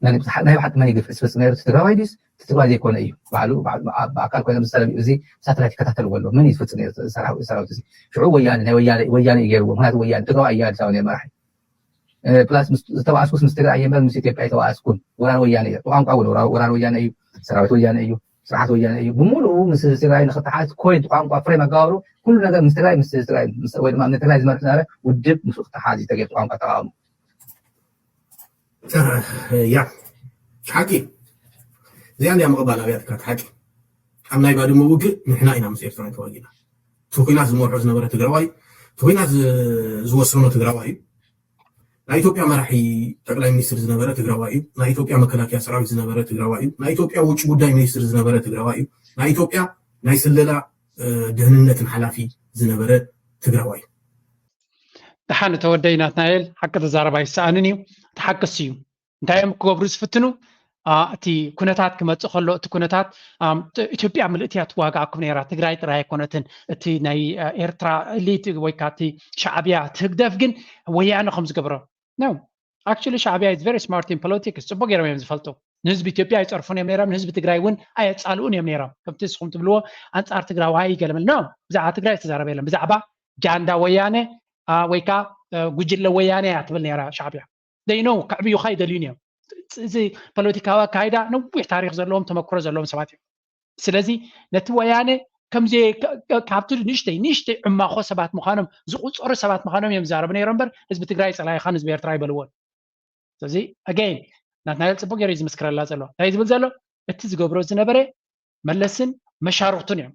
ናይ ባሓቂ መን ይግፍዕ ዝፍፅም ነይሩ ትግራዋይ ድዩስ ትግራዋይ ዘይኮነ እዩ ባዕሉ ብኣካል ኮይኖም ዝሰለሚኡ እዚ ሳተላይት ይከታተልዎ ኣሎ መን እዩ ዝፍፅም ነይሩ ሰራዊት እዚ ሽዑ ወያነ ናይ ወያነ እዩ ገይርዎ ምክንያቱ ወያነ ትግራዋይ እያ ኣዲስ ኣበባ ነይሩ መራሒ ፕላስ ዝተዋኣስኩስ ምስ ትግራይ እየ ምስ ኢትዮጵያ የተዋኣስኩን ወራር ወያነ እዩ ቋንቋ እውን ወራር ወያነ እዩ ሰራዊት ወያነ እዩ ስርዓት ወያነ እዩ ብምሉኡ ምስ ትግራይ ንክተሓዝ ኮይን ቋንቋ ፍሬም ኣገባብሩ ኩሉ ነገር ምስ ትግራይ ወይ ድማ ንትግራይ ዝመርሕ ዝነበረ ውድብ ምስ ክተሓዝ እዩ ተገይሩ ቋንቋ ተቃወሙ ያ ሓቂ እዚኣ እንዲያ ምቕባል ኣብያትካ ሓቂ ኣብ ናይ ባድመ ውግእ ንሕና ኢና ምስ ኤርትራ ተዋጊና እቲ ኩናት ዝመርሖ ዝነበረ ትግራዋይ እቲ ኩናት ዝወስኖ ትግራዋይ እዩ ናይ ኢትዮጵያ መራሒ ጠቅላይ ሚኒስትር ዝነበረ ትግራዋይ እዩ ናይ ኢትዮጵያ መከላከያ ሰራዊት ዝነበረ ትግራዋይ እዩ ናይ ኢትዮጵያ ውጭ ጉዳይ ሚኒስትር ዝነበረ ትግራዋይ እዩ ናይ ኢትዮጵያ ናይ ስለላ ድህንነትን ሓላፊ ዝነበረ ትግራዋይ እዩ ድሓን ተወደይ ናትናኤል ሓቂ ተዛረባ ይሰኣንን እዩ ተሓክስ እዩ እንታይ እዮም ክገብሩ ዝፍትኑ እቲ ኩነታት ክመፅእ ከሎ እቲ ኩነታት ኢትዮጵያ ምልእትያ ትዋጋኣኩም ነይራ ትግራይ ጥራይ ኣይኮነትን እቲ ናይ ኤርትራ ኤሊት ወይ ከዓ እቲ ሻዕብያ ትህግደፍ ግን ወያነ ከም ዝገብሮ No, actually ሻዕብያ is very smart in politics. ጽቡቅ ገይሮም እዮም ዝፈልጡ ንህዝቢ ኢትዮጵያ ኣይፀርፉን እዮም ነይሮም ንህዝቢ ትግራይ እውን ኣየፃልኡን እዮም ነይሮም ከምቲ ንስኹም ትብልዎ ኣንፃር ትግራዋይ ይገለመል ኖ ብዛዕባ ትግራይ ዝተዛረበ የለን ብዛዕባ ጃንዳ ወያነ ወይ ከዓ ጉጅለ ወያነ እያ ትብል ነይራ ሻዕብያ ደይኖ ክዕብዩ ከይደልዩን እዮም እዚ ፖለቲካዊ ኣካይዳ ነዊሕ ታሪክ ዘለዎም ተመክሮ ዘለዎም ሰባት እዮም ስለዚ ነቲ ወያነ ከምዚ ካብቲ ንሽተይ ዕማኾ ሰባት ምዃኖም ዝቁፀሩ ሰባት ምዃኖም እዮም ዝዛረቡ ነይሮም እምበር ህዝቢ ትግራይ ፀላኢኻን ህዝቢ ኤርትራ ይበልዎን ስለዚ ኣገይን ናትናኤል ፅቡቅ ገይሩ ዝምስክረላ ዘሎ እንታይ ዝብል ዘሎ እቲ ዝገብሮ ዝነበረ መለስን መሻርክቱን እዮም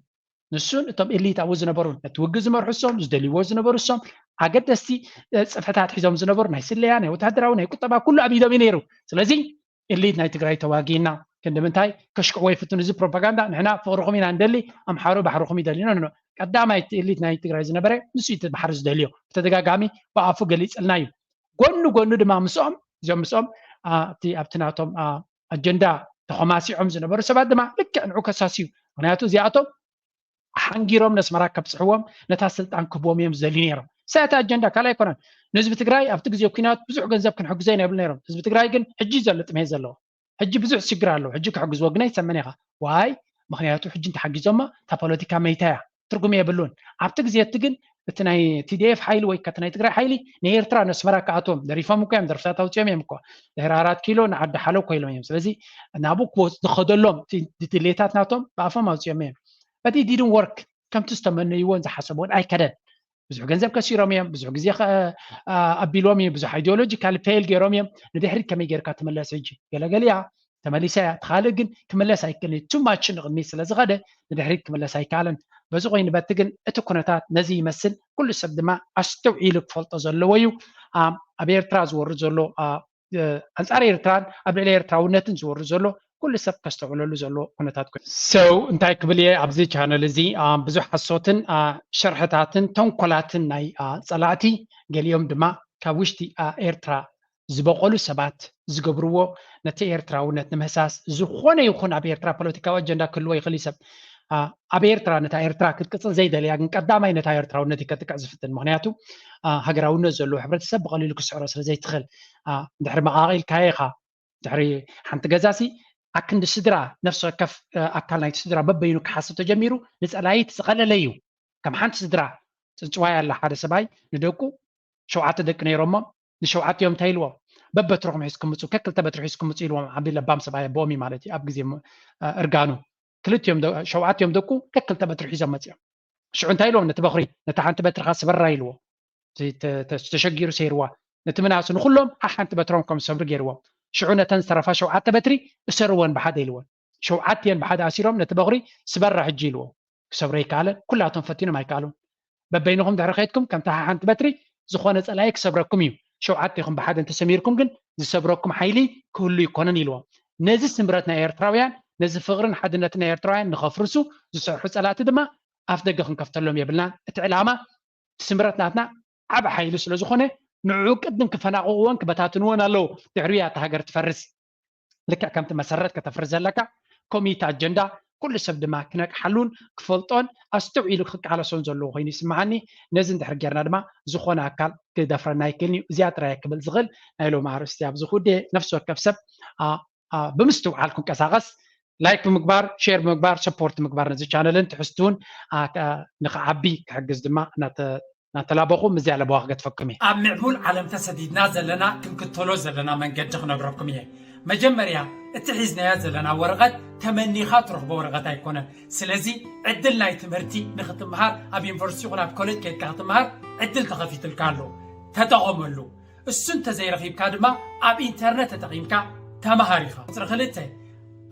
ንሱን እቶም ኤሊት ኣብኡ ዝነበሩን ነቲ ውግእ ዝመርሑ እሶም ዝደልይዎ ዝነበሩ እሶም ኣገደስቲ ፅፈታት ሒዞም ዝነበሩ ናይ ስለያ ናይ ወታደራዊ ናይ ቁጠባ ኩሉ ኣብ ኢዶም እዩ ነይሩ ስለዚ ኤሊት ናይ ትግራይ ተዋጊና ክንድምንታይ ከሽክዕዎ ይፍትኑ እዚ ፕሮፓጋንዳ ንሕና ፍቅርኩም ኢና እንደሊ ኣምሓሮ ባሕርኩም ይደልዩና ኖ ቀዳማይ ኤሊት ናይ ትግራይ ዝነበረ ንሱ እቲ ባሕሪ ዝደልዮ ብተደጋጋሚ ብኣፉ ገሊፅልና እዩ ጎኑ ድማ ምስኦም እዚኦም ምስኦም እቲ ኣብቲ ናቶም ኣጀንዳ ተኸማሲዖም ዝነበሩ ሰባት ድማ ልክዕ ንዑ ከሳስዩ ምክንያቱ እዚኣቶም ሓንጊሮም ነስመራ ከብፅሕዎም ነታ ስልጣን ክህቦም እዮም ዝደልዩ ነይሮም ሰቲ ኣጀንዳ ካልኣይ ኣይኮነን ንህዝቢ ትግራይ ኣብቲ ግዜ ኩናት ብዙሕ ገንዘብ ክንሕግዞ ይነብሉ ነይሮም ህዝቢ ትግራይ ግን ሕጂ ዘሎ ጥምሄት ዘለዎ ሕጂ ብዙሕ ሽግር ኣለዎ ሕጂ ክሕግዝዎ ግን ኣይሰመን ኢኻ ዋይ ምክንያቱ ሕጂ እንተሓጊዞማ እታ ፖለቲካ መይታያ ትርጉም የብሉን ኣብቲ ግዜ እቲ ግን እቲ ናይ ቲዲኤፍ ሓይሊ ወይ ከቲ ናይ ትግራይ ሓይሊ ንኤርትራ ነስመራ ክኣትዎም ደሪፎም እኮ እዮም ደርፍታት ኣውፅኦም እዮም እኮ ድሕሪ 4 ኪሎ ንዓዲ ሓለው ኮይሎም እዮም ስለዚ ናብኡ ዝኸደሎም ድሌታት ናቶም ብኣፎም ኣውፅኦም እዮም but it didn't work ከምቲ ዝተመነይዎን ዝሓሰብዎን ኣይከደን ብዙሕ ገንዘብ ከሲሮም እዮም ብዙሕ ግዜ ኣቢሎም እዮም ብዙሕ ኣይዲዮሎጂካል ፌል ገይሮም እዮም ንድሕሪት ከመይ ጌርካ ትመለስ ሕጂ ገለገሊያ ተመሊሳ እያ ትኻልእ ግን ክመለስ ኣይከኣልን ቱማች ንቅድሚት ስለዝኸደ ንድሕሪት ክመለስ ኣይከኣልን በዚ ኮይኑ በቲ ግን እቲ ኩነታት ነዚ ይመስል ኩሉ ሰብ ድማ ኣስተውዒሉ ክፈልጦ ዘለዎ እዩ ኣብ ኤርትራ ዝወርድ ዘሎ ኣንፃር ኤርትራን ኣብ ልዕሊ ኤርትራውነትን ዝወርድ ዘሎ ኩሉ ሰብ ከስተውዕለሉ ዘሎ ኩነታት ኮይኑ ሰው እንታይ ክብል እየ ኣብዚ ቻነል እዚ ብዙሕ ሓሶትን ሸርሕታትን ተንኮላትን ናይ ፀላእቲ ገሊኦም ድማ ካብ ውሽጢ ኤርትራ ዝበቆሉ ሰባት ዝገብርዎ ነቲ ኤርትራውነት ንምሕሳስ ዝኾነ ይኹን ኣብ ኤርትራ ፖለቲካዊ ኣጀንዳ ክህልዎ ይኽእል ሰብ ኣብ ኤርትራ ነታ ኤርትራ ክትቅፅል ዘይደልያ ግን ቀዳማይ ነታ ኤርትራውነት ከጥቅዕ ዝፍትን ምክንያቱ ሃገራውነት ዘለዎ ሕብረተሰብ ብቐሊሉ ክስዕሮ ስለዘይትኽእል ድሕሪ መቃቂልካየ ኢኻ ድሕሪ ሓንቲ ገዛሲ ኣክንዲ ስድራ ነፍሲ ወከፍ ኣካል ናይቲ ስድራ በበይኑ ክሓስብ ተጀሚሩ ንፀላይት ዝቐለለ እዩ ከም ሓንቲ ስድራ ፅንፅዋይ ኣላ ሓደ ሰብኣይ ንደቁ 7 ደቂ ነይሮሞም ን7 ዮም እንታይ ኢልዎም በበትርኩም ሒዝኩም ምፁ ከክልተ በትሪ ሒዝኩም ምፁ ኢልዎም ዓቢ ለባም ሰብኣይ ኣቦኦም ማለት እዩ ኣብ ግዜ እርጋኑ 7 ዮም ደቁ ከክልተ በትሪ ሒዞም መፅኦም ሽዑ እንታይ ኢልዎም ነቲ በኽሪ ነቲ ሓንቲ በትሪካ ስበራ ኢልዎ ተሸጊሩ ሰይርዋ ነቲ ምናሱ ንኩሎም ሓንቲ በትሮም ከም ሰብሪ ገይርዎም ሽዑ ነተን ዝተረፋ 7 በትሪ እሰርዎን ብሓደ ኢልዎን 7 ብሓደ ኣሲሮም ነቲ በኽሪ ስበራ ሕጂ ኢልዎ ክሰብሮ ይከኣለን ኩላቶም ፈቲኖም ኣይከኣሉን በበይንኹም ድሕሪ ከይድኩም ከምታ ሓንቲ በትሪ ዝኾነ ፀላይ ክሰብረኩም እዩ 7 ኢኹም ብሓደ እንተሰሚርኩም ግን ዝሰብረኩም ሓይሊ ክህሉ ይኮነን ኢልዎም ነዚ ስምረት ናይ ኤርትራውያን ነዚ ፍቅርን ሓድነትን ናይ ኤርትራውያን ንኸፍርሱ ዝሰርሑ ፀላእቲ ድማ ኣፍ ደገ ክንከፍተሎም የብልናን እቲ ዕላማ ስምረት ናትና ዓብ ሓይሊ ስለዝኾነ ንዑ ቅድም ክፈናቅዎን ክበታትንዎን ኣለዉ ድሕሪያ እታ ሃገር ትፈርስ لك كم تمسرت كتفرز لك كوميتا أجندة كل سبب ما كنا حلون كفلطون أستوعي لك على سونزلو غين يسمعني نزن دحر جرنا دما زخونا أكل كدفرنا يكلني زيادة رايك بالزغل نايلو مع رستياب زخودي نفسه كفسب بمستوى علىكم كساغس لايك بمقبار شير بمقبار سبورت بمقبار نزل channel تحسون نخعبي كحجز دما نتلابقوا مزي على بواقع تفكمي معمول علم تسديدنا زلنا كم كتلو زلنا من قد جخنا بربكم إياه مجمريا اتحيزنا يا زلنا ورقة تمني خاطر بورقة يكون سلازي عدلنا يتمرتي نختم مهار أبي ينفرسي ولا بكولج كيت كختم مهار عدل تخفيت الكارلو تتعاملوا السنت زي رخيب كادما أب إنترنت تقيمك تمهاريخا ترخلته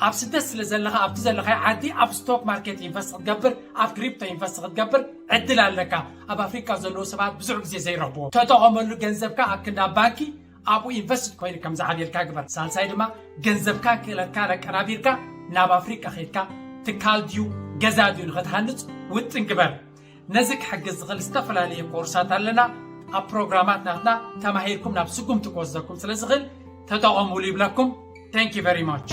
أب سدس لزلها أب تزلها عادي أب ستوك ماركت ينفس تقبر أب كريبتو ينفس تقبر عدل لك أب أفريقيا زلو سبات بزعق زي ربو تتعاملوا جنزبك أكنا بانكي أبو إنفست كوين كم زعل يركاكبر سالسايد ما جنزبك كلا كنابيرك ناب أفريقيا خيرك تكالديو جزاديو نغتهنت وتنكبر نزك حق الزغل استفلا لي كورسات لنا أبروغرامات نحنا تماهيركم نفسكم تكوزكم سلزغل تتعاملوا لي بلاكم. Thank you very much.